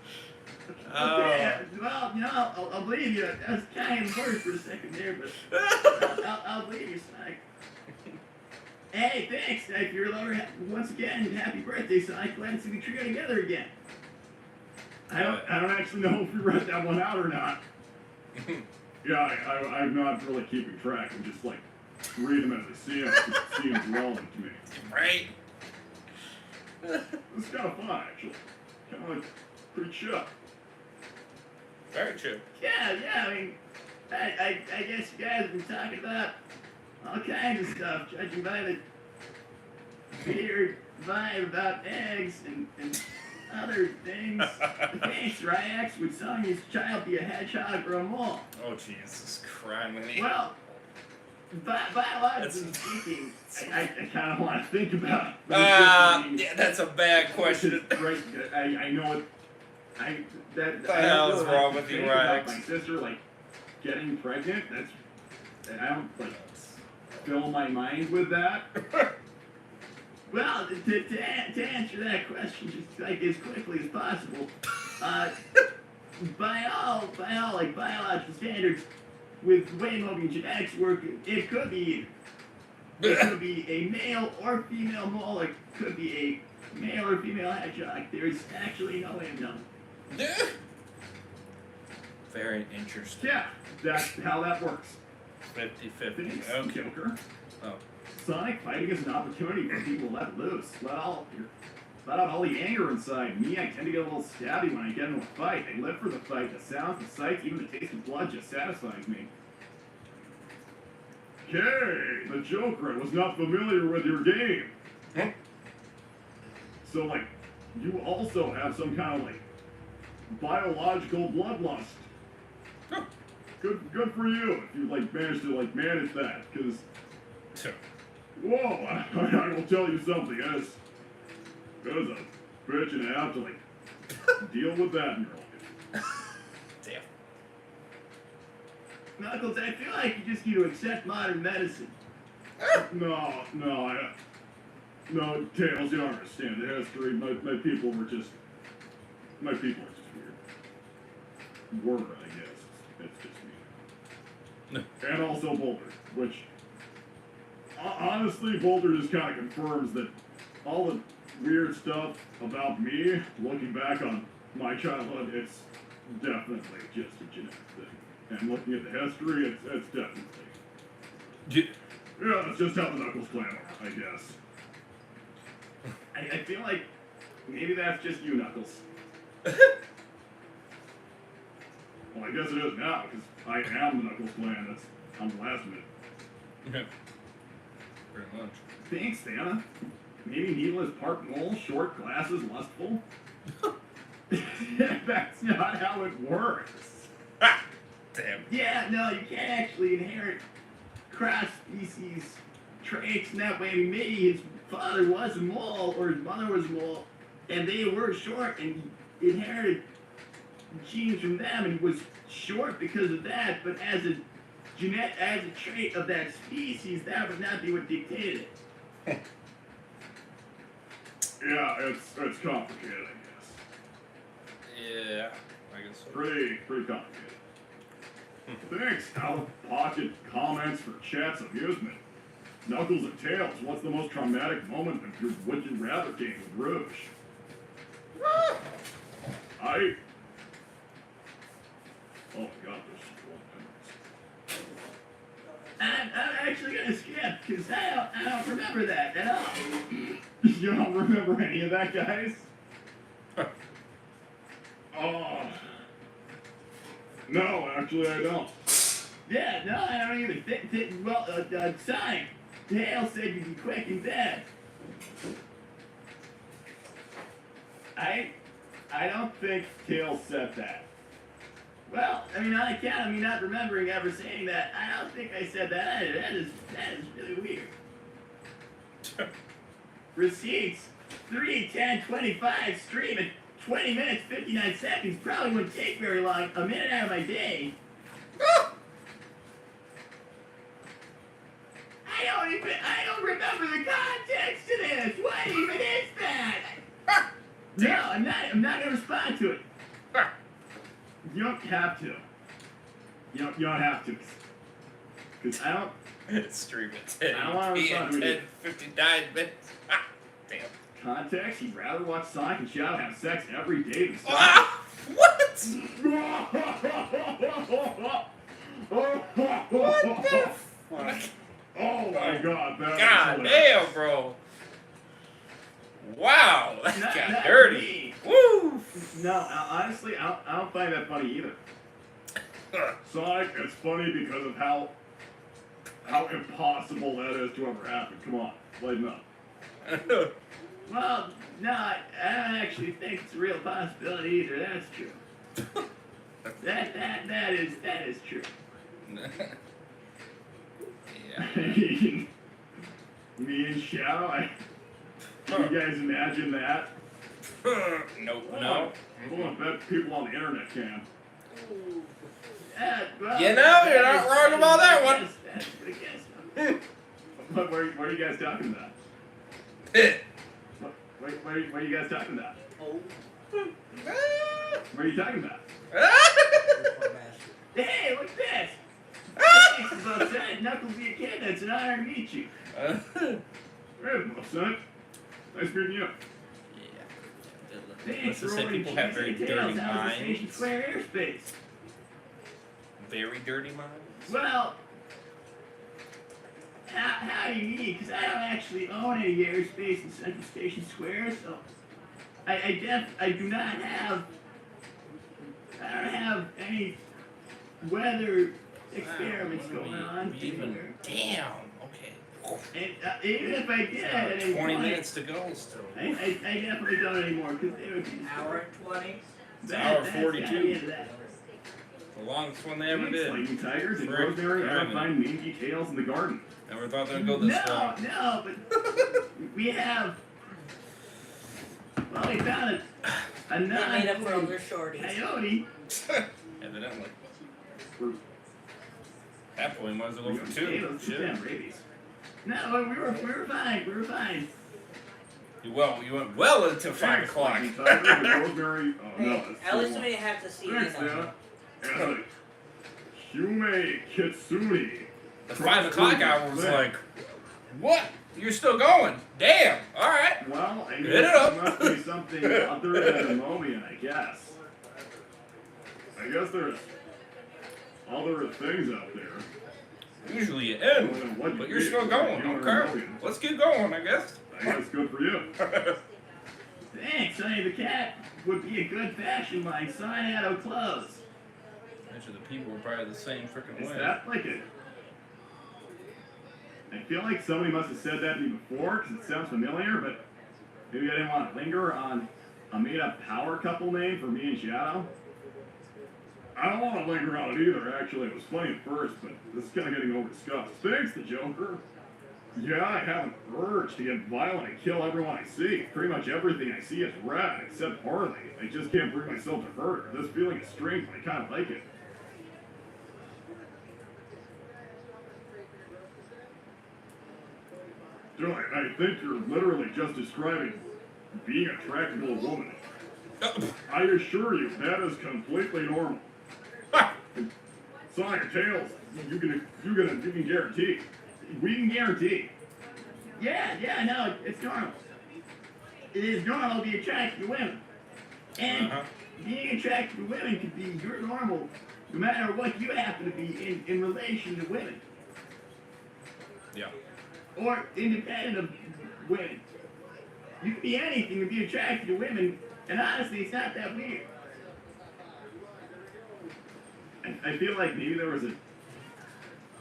Okay, well, you know, I'll believe you. That was kind of worse for a second there, but I'll believe you, Sonic. Hey, thanks, if you're lover. Once again, happy birthday, Sonic. Glad to see the trio together again. I don't actually know if we read that one out or not. Yeah, I'm not really keeping track. I'm just like read them as I see them. It seems relevant to me.
Right?
It's kind of fun, actually. Kind of like pretty chill.
Very true.
Yeah, I mean, I guess you guys have been talking about all kinds of stuff, judging by the weird vibe about eggs and other things. Thanks, Ryax. Would Sonya's child be a hedgehog or a mole?
Oh, Jesus Christ.
Well, biologically speaking, I kind of want to think about it.
Yeah, that's a bad question.
Right, I know it.
What the hell is wrong with you, Ryax?
My sister, like, getting pregnant, I don't, like, fill my mind with that.
Well, to answer that question just like as quickly as possible, by all like biological standards, with the way Mobian genetics work, it could be a male or female mole, it could be a male or female hedgehog. There's actually no way of knowing.
Very interesting.
Yeah, that's how that works.
50-50.
Thanks,
Okay.
Joker.
Oh.
Sonic, fighting is an opportunity for people to let loose. Let out all the anger inside. Me, I tend to get a little stabby when I get into a fight. I live for the fight. The sounds, the sights, even the taste of blood just satisfies me. Okay, the Joker, I was not familiar with your game.
Huh?
So, like, you also have some kind of, like, biological bloodlust.
Huh.
Good for you if you, like, managed to, like, manage that, because...
Sure.
Whoa, I will tell you something, that is a bitch and a half to, like, deal with that in your life.
Damn.
Knuckles, I feel like you just need to accept modern medicine.
No, Tails, you don't understand the history. My people were just weird. Were, I guess. It's just me. And also Boulder, which, honestly, Boulder just kind of confirms that all the weird stuff about me, looking back on my childhood, it's definitely just a genetic thing. And looking at the history, it's definitely. Yeah, that's just how the Knuckles clan are, I guess. I feel like maybe that's just you, Knuckles. Well, I guess it is now, because I am the Knuckles clan. I'm the last of it.
Okay. Very much.
Thanks, Santa. Maybe Needle is part mole, short, glasses, lustful. That's not how it works.
Ah! Damn.
Yeah, no, you can't actually inherit cross-species traits in that way. I mean, maybe his father was a mole, or his mother was a mole, and they were short, and he inherited genes from them, and he was short because of that, but as a
as a trait of that species, that would not be what dictated it. Yeah, it's complicated, I guess.
Yeah, I guess so.
Pretty complicated. Thanks, out-of-pocket comments for chat's amusement. Knuckles and Tails, what's the most traumatic moment of your Would You Rather game with Rouge? Oh my god, there's I'm actually gonna skip, because I don't remember that at all. You don't remember any of that, guys? Oh. No, actually I don't. Yeah, no, I don't even think well, Sonic, Tails said you'd be quick and dead. I don't think Tails said that. Well, I mean, on account of me not remembering ever saying that, I don't think I said that either. That is really weird. Receipts, 3/10/25 stream at 20 minutes, 59 seconds. Probably wouldn't take very long. A minute out of my day. I don't remember the context to this. What even is that? No, I'm not gonna respond to it. You don't have to. You don't have to. Because I don't.
Stream at 10.
I don't want to respond to it.
10:59 minutes. Damn.
Context, he'd rather watch Sonic and Shadow have sex every day than Sonic.
What?
What
the fuck?
Oh my god, that
God
was
damn, bro. Wow, that got dirty.
Me.
Woo!
No, honestly, I don't find that funny either. Sonic, it's funny because of how impossible that is to ever happen. Come on, lighten up. Well, no, I don't actually think it's a real possibility either. That's true. that is true.
Yeah.
Me and Shadow, you guys imagine that?
Nope, no.
Well, I bet people on the internet can. Well,
you know, you're not wrong about that one.
What are you guys talking about? What are you guys talking about? What are you talking about? Hey, look at this! Thanks, Buffett. Knuckles be a kid. It's an honor to meet you. Hey, Buffett. Nice meeting you. Thanks
Let's
for
say
ordering
people have
cheese
very
and
dirty
tails out of the Station
minds.
Square airspace.
Very dirty minds?
Well, how do you mean? Because I don't actually own any airspace in Central Station Square, so I do not have. I don't have any weather experiments going on.
Even damn. Okay.
And even if I did at any
20
point,
minutes to go still.
I definitely don't anymore because they would be
Hour and 20.
It's hour
that's
42.
the idea of that.
The longest one they ever
Thanks,
did.
Lightning Tigers and
Frick,
Rosemary. I
frick.
find mangy tails in the garden.
Never thought they'd go this long.
No, but we have. Well, we found a
They made up for all
non
their shorties.
coyote.
Evidently.
For
That point might as well go for two.
potatoes,
Shit.
damn rabies. No, we were fine. We were fine.
You went well into 5 o'clock.
Lightning Tiger and Rosemary. Oh no,
Hey,
that's
at
too
least
long.
we have to see
Thanks,
these on
Dad. And Yume Kitsune.
The 5 o'clock hour was like, what? You're still going? Damn. All right.
Well, I
Hit it
guess
up.
there must be something other than a moment, I guess. I guess there's other things out there.
Usually you
Other
end,
than what you
but you're
did
still
for
going.
human
Okay.
emotions.
Let's keep going, I guess.
I guess good for you. Thanks, Sonny the Cat would be a good fashion line. Sign out of clothes.
Actually, the people were probably the same freaking
Is
way.
that like a... I feel like somebody must have said that to me before, because it sounds familiar, but maybe I didn't want to linger on a made-up power couple name for me and Shadow. I don't want to linger on it either, actually. It was funny at first, but this is kind of getting over-discussed. Thanks, the Joker. Yeah, I have an urge to get violent and kill everyone I see. Pretty much everything I see is red, except Harley. I just can't bring myself to hurt her. This feeling is strange, but I kind of like it. Joey, I think you're literally just describing being attracted to a woman. I assure you, that is completely normal. Sonic and Tails, you can guarantee. We can guarantee. Yeah, no, it's normal. It is normal to be attracted to women. And being attracted to women can be your normal, no matter what you happen to be in relation to women.
Yeah.
Or independent of women. You can be anything to be attracted to women, and honestly, it's not that weird. I feel like maybe there was a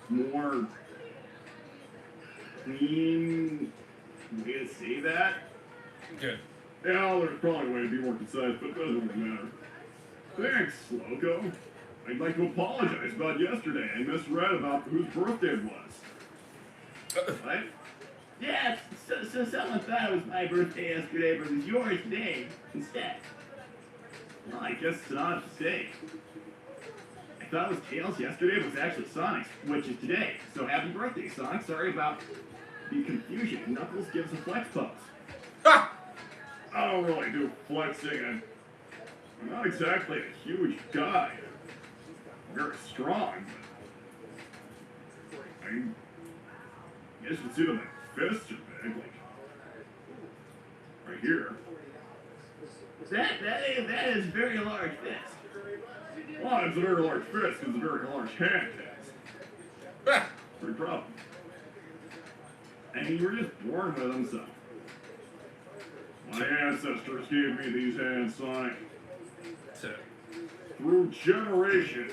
more clean way to say that.
Good.
Yeah, there's probably a way to be more concise, but it doesn't really matter. Thanks, Loco. I'd like to apologize about yesterday. I misread about whose birthday it was. What? Yeah, so someone thought it was my birthday yesterday, but it was yours today instead. Well, I guess it's an honest mistake. I thought it was Tails yesterday, but it was actually Sonic's, which is today. So happy birthday, Sonic. Sorry about the confusion. Knuckles gives a flex pose.
Ha!
I don't really do flexing. I'm not exactly a huge guy. I'm very strong, but I guess you can see that my fists are big, like right here. That is a very large fist. Well, it's a very large fist because it's a very large hand has. Pretty proud. And you were just born with them, so. My ancestors gave me these hands, Sonic. Through generations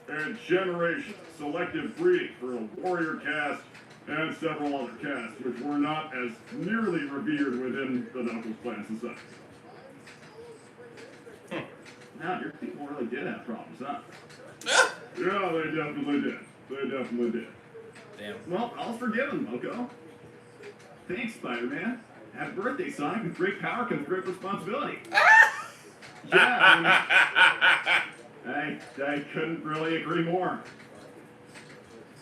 and generations, selective breeding for a warrior caste and several other castes, which were not as nearly revered within the Knuckles clan society. Now, your people really did have problems, huh? Yeah, they definitely did. They definitely did.
Damn.
Well, I'll forgive them, Loco. Thanks, Spider-Man. Happy birthday, Sonic. With great power comes great responsibility. Yeah, I couldn't really agree more.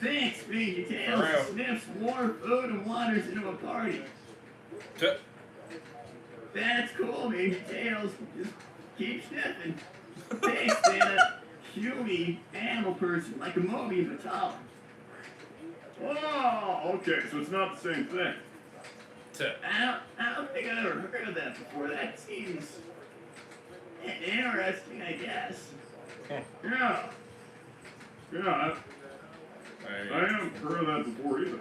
Thanks, Mangy Tails. Sniffs more food and wanders into a party. That's cool, Mangy Tails. Just keep sniffing. Thanks, man. A humy animal person like a Moby but taller. Oh, okay, so it's not the same thing. I don't think I've ever heard of that before. That seems interesting, I guess. Yeah. Yeah, I haven't heard of that before either.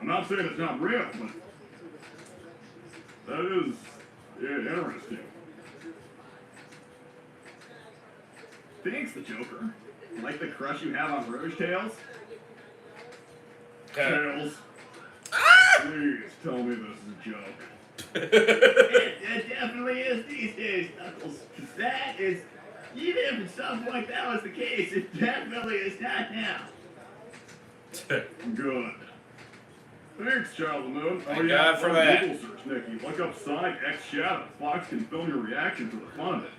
I'm not saying it's not real, but that is interesting. Thanks, the Joker. Like the crush you have on Rouge Tails? Tails. Please tell me this is a joke. It definitely is these days, Knuckles. That is, even if at some point that was the case, it definitely is not now. Good. Thanks, Child of the Moon.
Thank God for that.
Google search, Nicky. Look up Sonic X Shadow. Fox can film your reaction for the fun of it.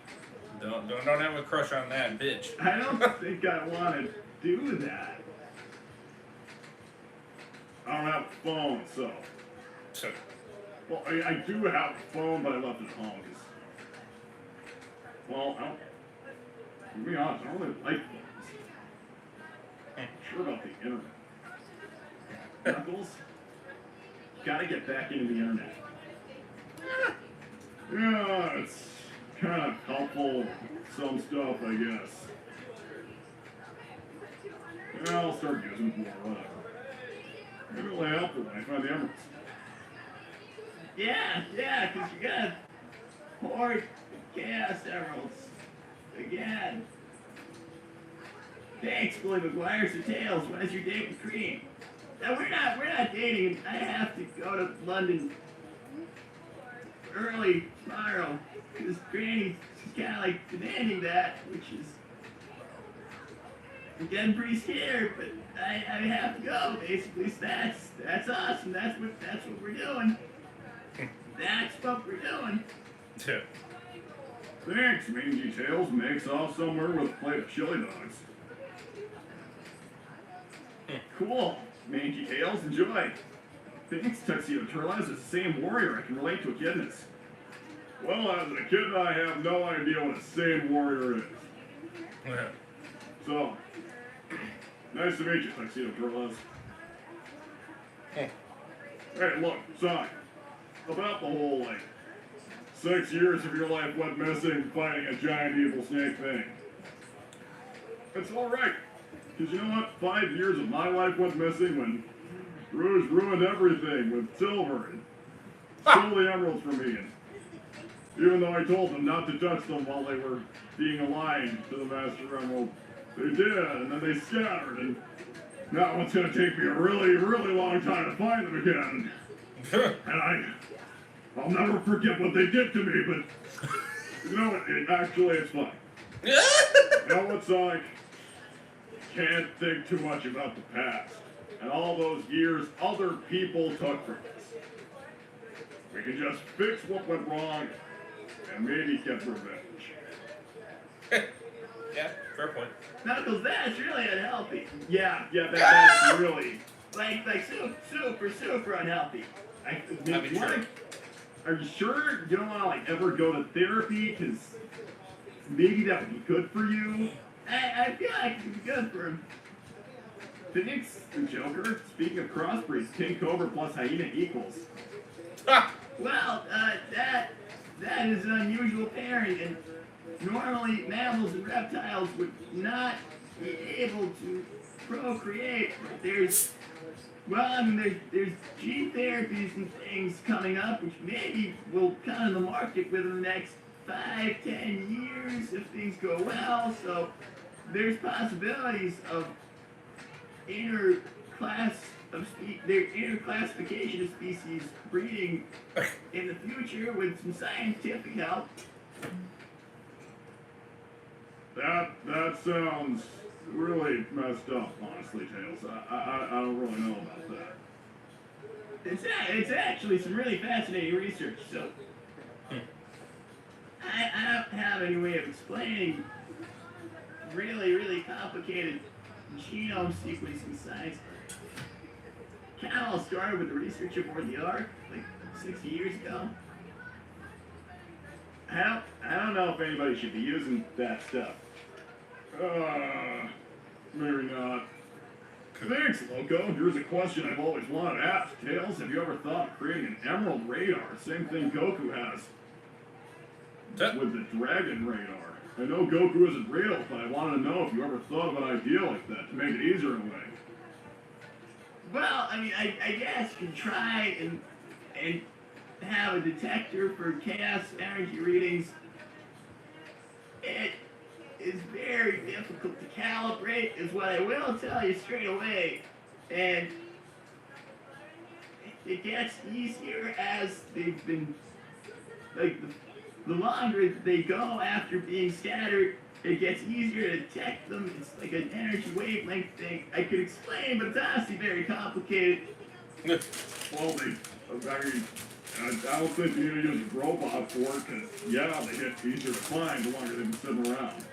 Don't have a crush on that bitch.
I don't think I want to do that. I don't have a phone, so. Well, I do have a phone, but I left it at home. Well, to be honest, I don't really like phones. I'm sure about the internet. Knuckles, gotta get back into the internet. Yeah, it's kind of helpful, some stuff, I guess. Yeah, I'll start using it more, whatever. Maybe it'll help when I find the emeralds. Yeah, because you gotta hoard chaos emeralds. Again. Thanks, Billy McGuire. So Tails, when's your date with Cream? No, we're not dating. I have to go to London early tomorrow. Because Granny's kind of like demanding that, which is I'm getting pretty scared, but I have to go. Basically, so that's awesome. That's what we're doing. That's what we're doing. Thanks, Mangy Tails. Makes off somewhere with a plate of chili dogs. Cool. Mangy Tails, enjoy. Thanks, Tuxedo Turtle. As a same warrior, I can relate to echidnas. Well, as an echidna, I have no idea what a sane warrior is.
Yeah.
So, nice to meet you, Tuxedo Turtles.
Hey.
Hey, look, Sonic. About the whole, 6 years of your life went missing fighting a giant evil snake thing. It's alright. Because you know what? 5 years of my life went missing when Rouge ruined everything with Silver and stole the emeralds from me. And even though I told them not to touch them while they were being aligned to the Master Emerald, they did, and then they scattered, and now it's going to take me a really, really long time to find them again. And I'll never forget what they did to me, but you know what? Actually, it's fine. You know what, Sonic? Can't think too much about the past and all those years other people took from us. We can just fix what went wrong and maybe get revenge.
Yeah, fair point.
Knuckles, that's really unhealthy.
Yeah, that's really.
Like super unhealthy.
That'd be true.
Are you sure you don't want to ever go to therapy? Because maybe that would be good for you.
I feel like it would be good for him.
Phoenix and Joker, speaking of crossbreeds, King Cobra plus Hyena equals.
Ah!
Well, that is an unusual pairing, and normally mammals and reptiles would not be able to procreate. But there's gene therapies and things coming up, which maybe will come on the market within the next 5-10 years if things go well. So there's possibilities of interclassification of species breeding in the future with some scientific help.
That sounds really messed up, honestly, Tails. I don't really know about that.
It's actually some really fascinating research. So I don't have any way of explaining really complicated genome sequencing science. Kind of all started with the research aboard the Ark, 60 years ago.
I don't know if anybody should be using that stuff. Maybe not. Thanks, Loco. Here's a question I've always wanted to ask. Tails, have you ever thought of creating an emerald radar? Same thing Goku has with the dragon radar. I know Goku isn't real, but I want to know if you ever thought of an idea like that to make it easier in a way.
Well, I guess you can try and have a detector for chaos energy readings. It is very difficult to calibrate, is what I will tell you straight away. And it gets easier as they've been, the longer they go after being scattered, it gets easier to detect them. It's like an energy wavelength thing. I could explain, but it's honestly very complicated.
Well, I don't think you need to use a robot for it, because, yeah, they get easier to find the longer they've been sitting around.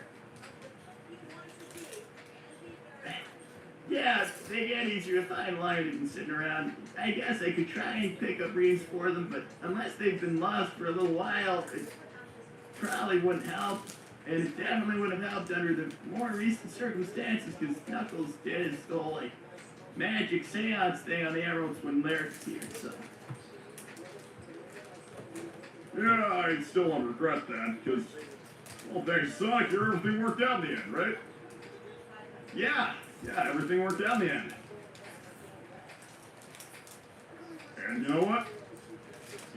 Yeah, they get easier to find the longer they've been sitting around. I guess I could try and pick up readings for them, but unless they've been lost for a little while, it probably wouldn't help. And it definitely would have helped under the more recent circumstances, because Knuckles did his whole, magic seance thing on the emeralds when Lyric's here, so.
Yeah, I still don't regret that, because, well, thanks to Sonic, everything worked out in the end, right? Yeah, everything worked out in the end. And you know what?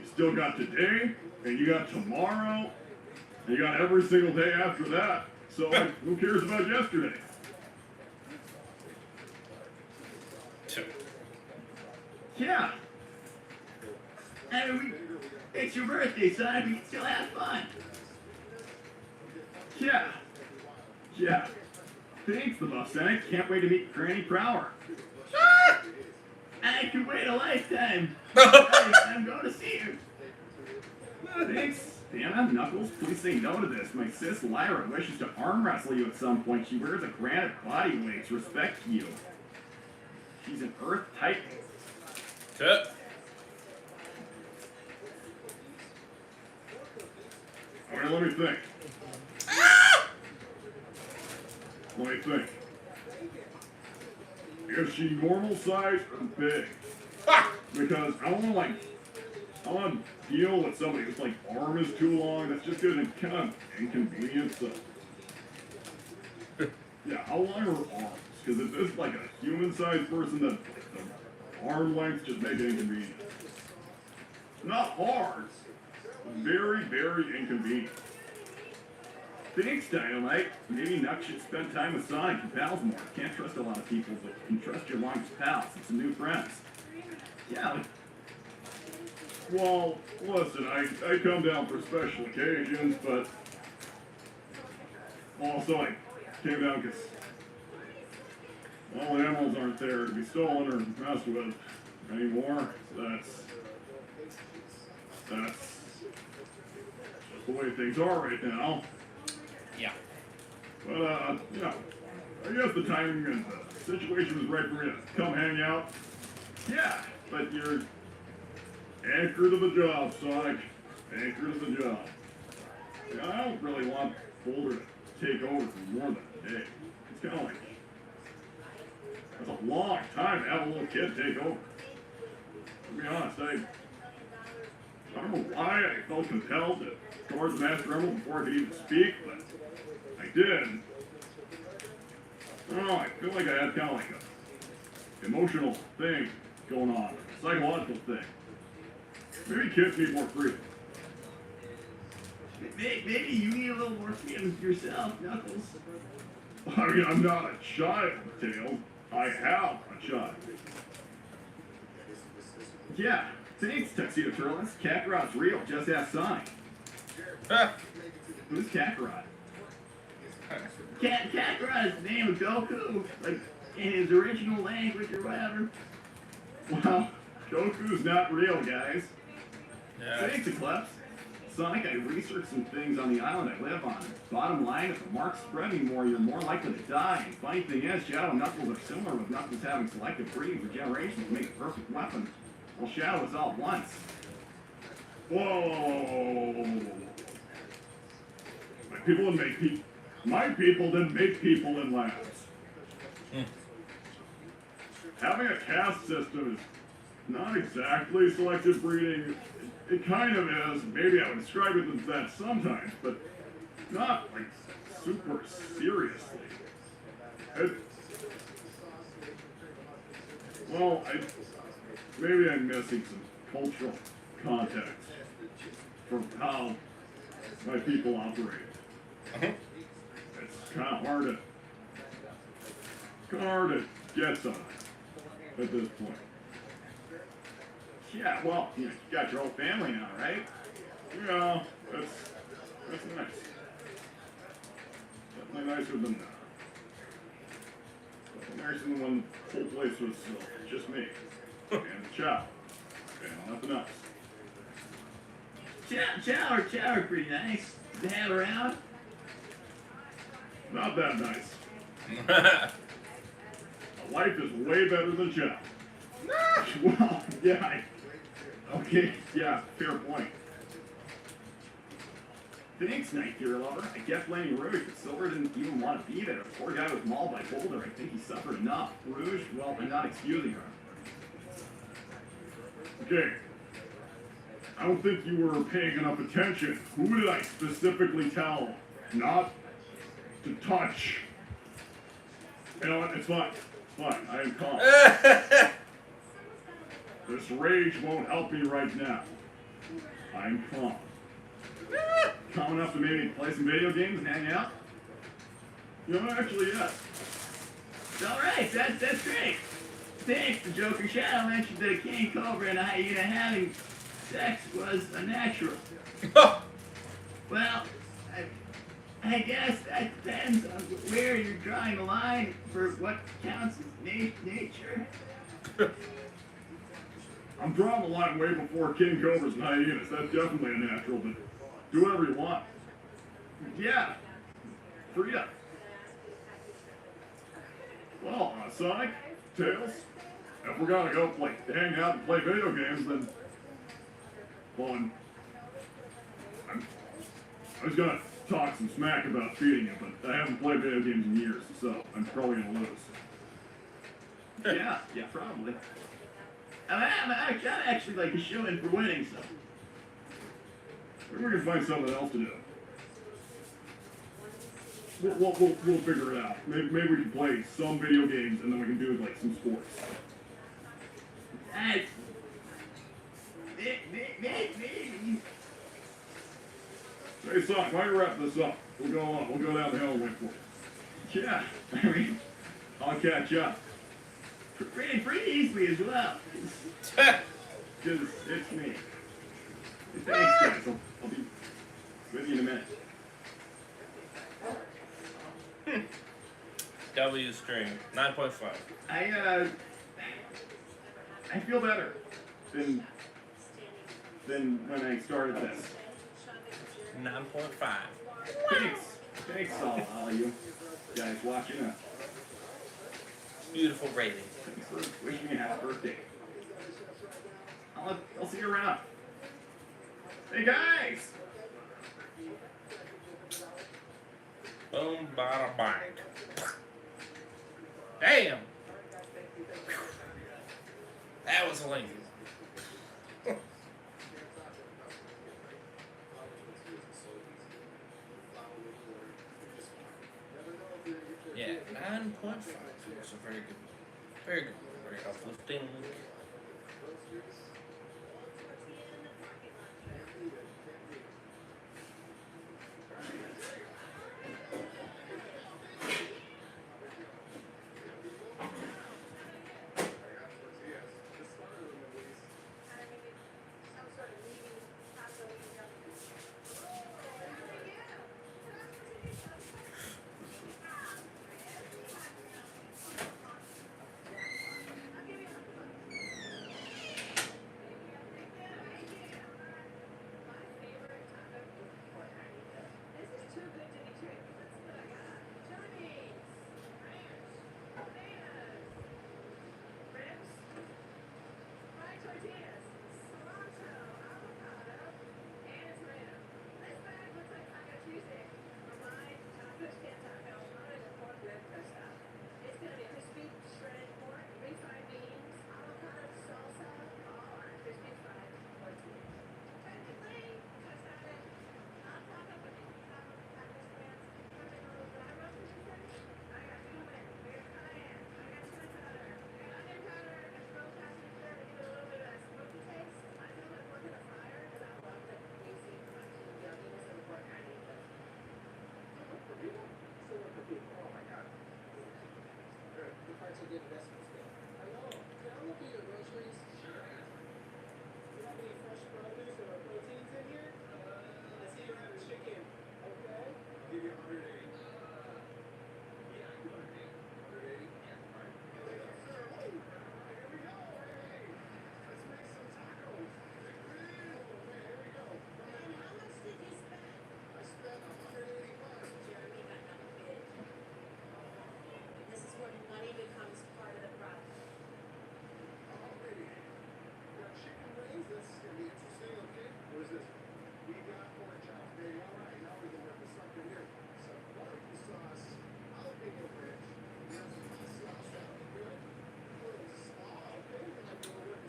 You still got today, and you got tomorrow, and you got every single day after that. So, who cares about yesterday?
Yeah. It's your birthday, son. We can still have fun.
Yeah. Thanks, the Buffsonic. Can't wait to meet Granny Prower.
I could wait a lifetime. I'm going to see her.
Thanks, Anna. Knuckles, please say no to this. My sis Lyra wishes to arm wrestle you at some point. She wears a granite body weight. Respect to you. She's an Earth Titan. Okay, let me think. Let me think. Is she normal size or big? Because I don't want to deal with somebody whose like arm is too long. That's just gonna kind of inconvenience them. Yeah, how long are her arms? Because if it's like a human-sized person, that the arm length just make it inconvenient. Not hard. Very, very inconvenient. Thanks, Dynamite. Maybe Nuck should spend time with Sonic and pals more. Can't trust a lot of people, but you can trust your longest pals and some new friends. Yeah. Well, listen, I come down for special occasions, but also I came down because all the emeralds aren't there to be stolen or messed with anymore. So that's just the way things are right now.
Yeah.
But, you know, I guess the timing and the situation was right for you to come hang out. Yeah, but you're anchor to the job, Sonic. Anchor to the job. Yeah, I don't really want Boulder to take over for more than a day. It's kind of like, that's a long time to have a little kid take over. To be honest, I don't know why I felt compelled to guard the Master Emerald before I could even speak, but I did. I don't know, I feel like I had kind of like a emotional thing going on, a psychological thing. Maybe kids need more freedom. Maybe you need a little more freedom yourself, Knuckles. I mean, I'm not a child, Tails. I have a child. Yeah, thanks, Tuxedo Turles. Kakarot's real, just ask Sonic. Who's Kakarot? Kakarot is the name of Goku, like in his original language or whatever. Well, Goku's not real, guys.
Yeah.
Thanks, Eclipse. Sonic, I researched some things on the island I live on. Bottom line, if the marks spread anymore, you're more likely to die. And funny thing is, Shadow and Knuckles are similar, with Knuckles having selective breeding for generations to make a perfect weapon. Well, Shadow is all at once. Whoa! My people didn't make people in labs. Having a caste system is not exactly selective breeding. It kind of is. Maybe I would describe it as that sometimes, but not like super seriously. Maybe I'm missing some cultural context for how my people operate. It's kind of hard to get some at this point. Yeah, well, you got your whole family now, right? Yeah, that's nice. Definitely nicer than when the whole place was just me and Chow and nothing else. Chow are pretty nice to have around. Not that nice. A wife is way better than Chow. Well, yeah. Okay, yeah, fair point. Thanks, Night Gear Lover. I kept blaming Rouge, but Silver didn't even want to be there. The poor guy was mauled by Boulder. I think he suffered enough. Rouge, well, I'm not excusing her. Okay. I don't think you were paying enough attention. Who did I specifically tell not to touch? You know what? It's fine. It's fine. I am calm. This rage won't help me right now. I'm calm. Calm enough to maybe play some video games and hang out? You know, actually, yes. Alright, that's great. Thanks, the Joker Shadow mentioned that a King Cobra and a hyena having sex was a natural. Well, I guess that depends on where you're drawing the line for what counts as nature. I'm drawing the line way before King Cobras and hyenas. That's definitely a natural, but do whatever you want. Yeah. Free up. Well, Sonic, Tails, if we're gonna go hang out and play video games, then, well, I was gonna talk some smack about feeding you, but I haven't played video games in years, so I'm probably gonna lose. Yeah, probably. I kinda actually like a show-in for winning, so maybe we can find something else to do. We'll figure it out. Maybe we can play some video games and then we can do like some sports. Hey, Sock, why don't you wrap this up? We'll go on. We'll go down the hill and wait for it. Yeah, I mean, I'll catch up. Pretty easily as well. Because it's me. Thanks, guys. I'll be with you in a minute.
W string 9.5.
I feel better than when I started this.
9.5.
Thanks all you guys watching.
Beautiful rating.
Thanks for wishing me a happy birthday. I'll see you around. Hey guys!
Boom, bada, bang. Damn! That was lengthy. Yeah, 9.5. It's a very good, very uplifting.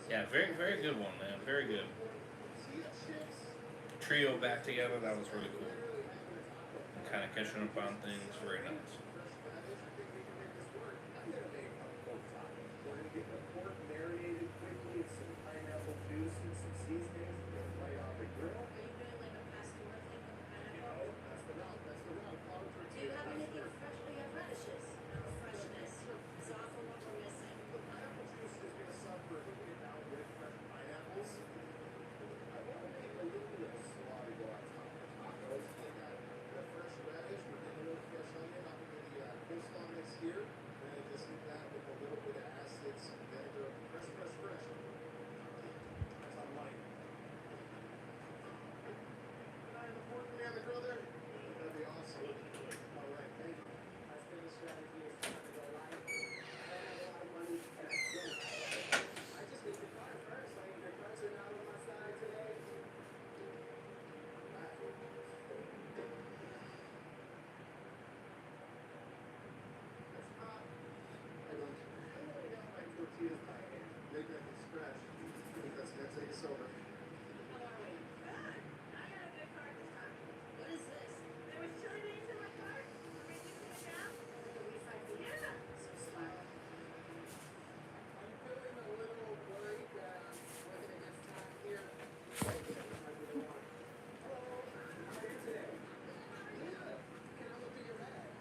Yeah, very good one, man. Very good. Trio back together, that was really cool. Kind of catching up on things, very nice.
this over. I'm feeling a little worried that we're gonna get snapped here. Like, might be the one. Hello, how are you today? Good. Can I look at your bag?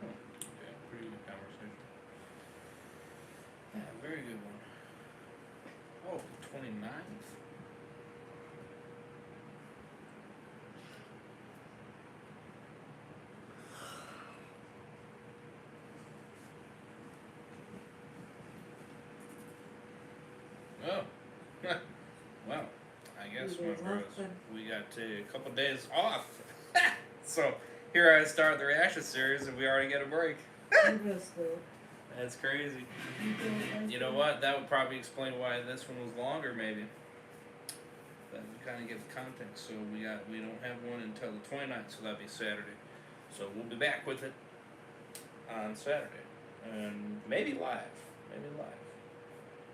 Okay, pretty good conversation. Yeah, very good one. Oh, 29th? Oh, well, I guess, my bros, we got a couple days off. So, here I start the reaction series and we already get a break. That's crazy. You know what? That would probably explain why this one was longer, maybe. But we kind of get the context. So we don't have one until the 29th, so that'd be Saturday. So we'll be back with it on Saturday, and maybe live.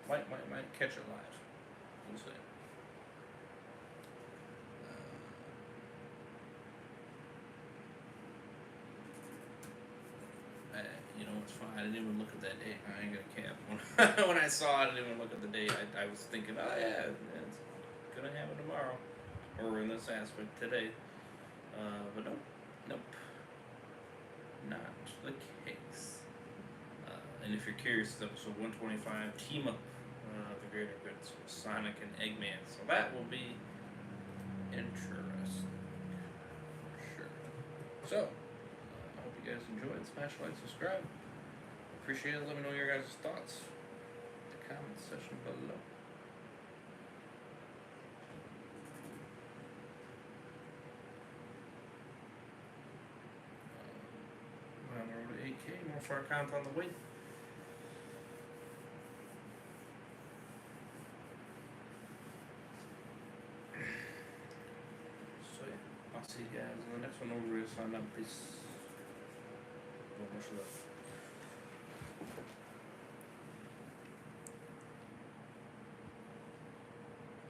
Might catch it live. We'll see. You know, it's fine. I didn't even look at that date. I ain't gonna cap. When I saw it, I didn't even look at the date. I was thinking, oh yeah, it's gonna happen tomorrow, or in this aspect today. But nope, not the case. And if you're curious, it's episode 125, Team Up, the Greater Goods, Sonic and Eggman. So that will be interesting. Sure. So, I hope you guys enjoyed. Smash like, subscribe. Appreciate it. Let me know your guys' thoughts in the comment section below. We're on the road to 8K. More far count on the way. So yeah, I'll see you guys in the next one. Over here, sign up. Peace. Much love.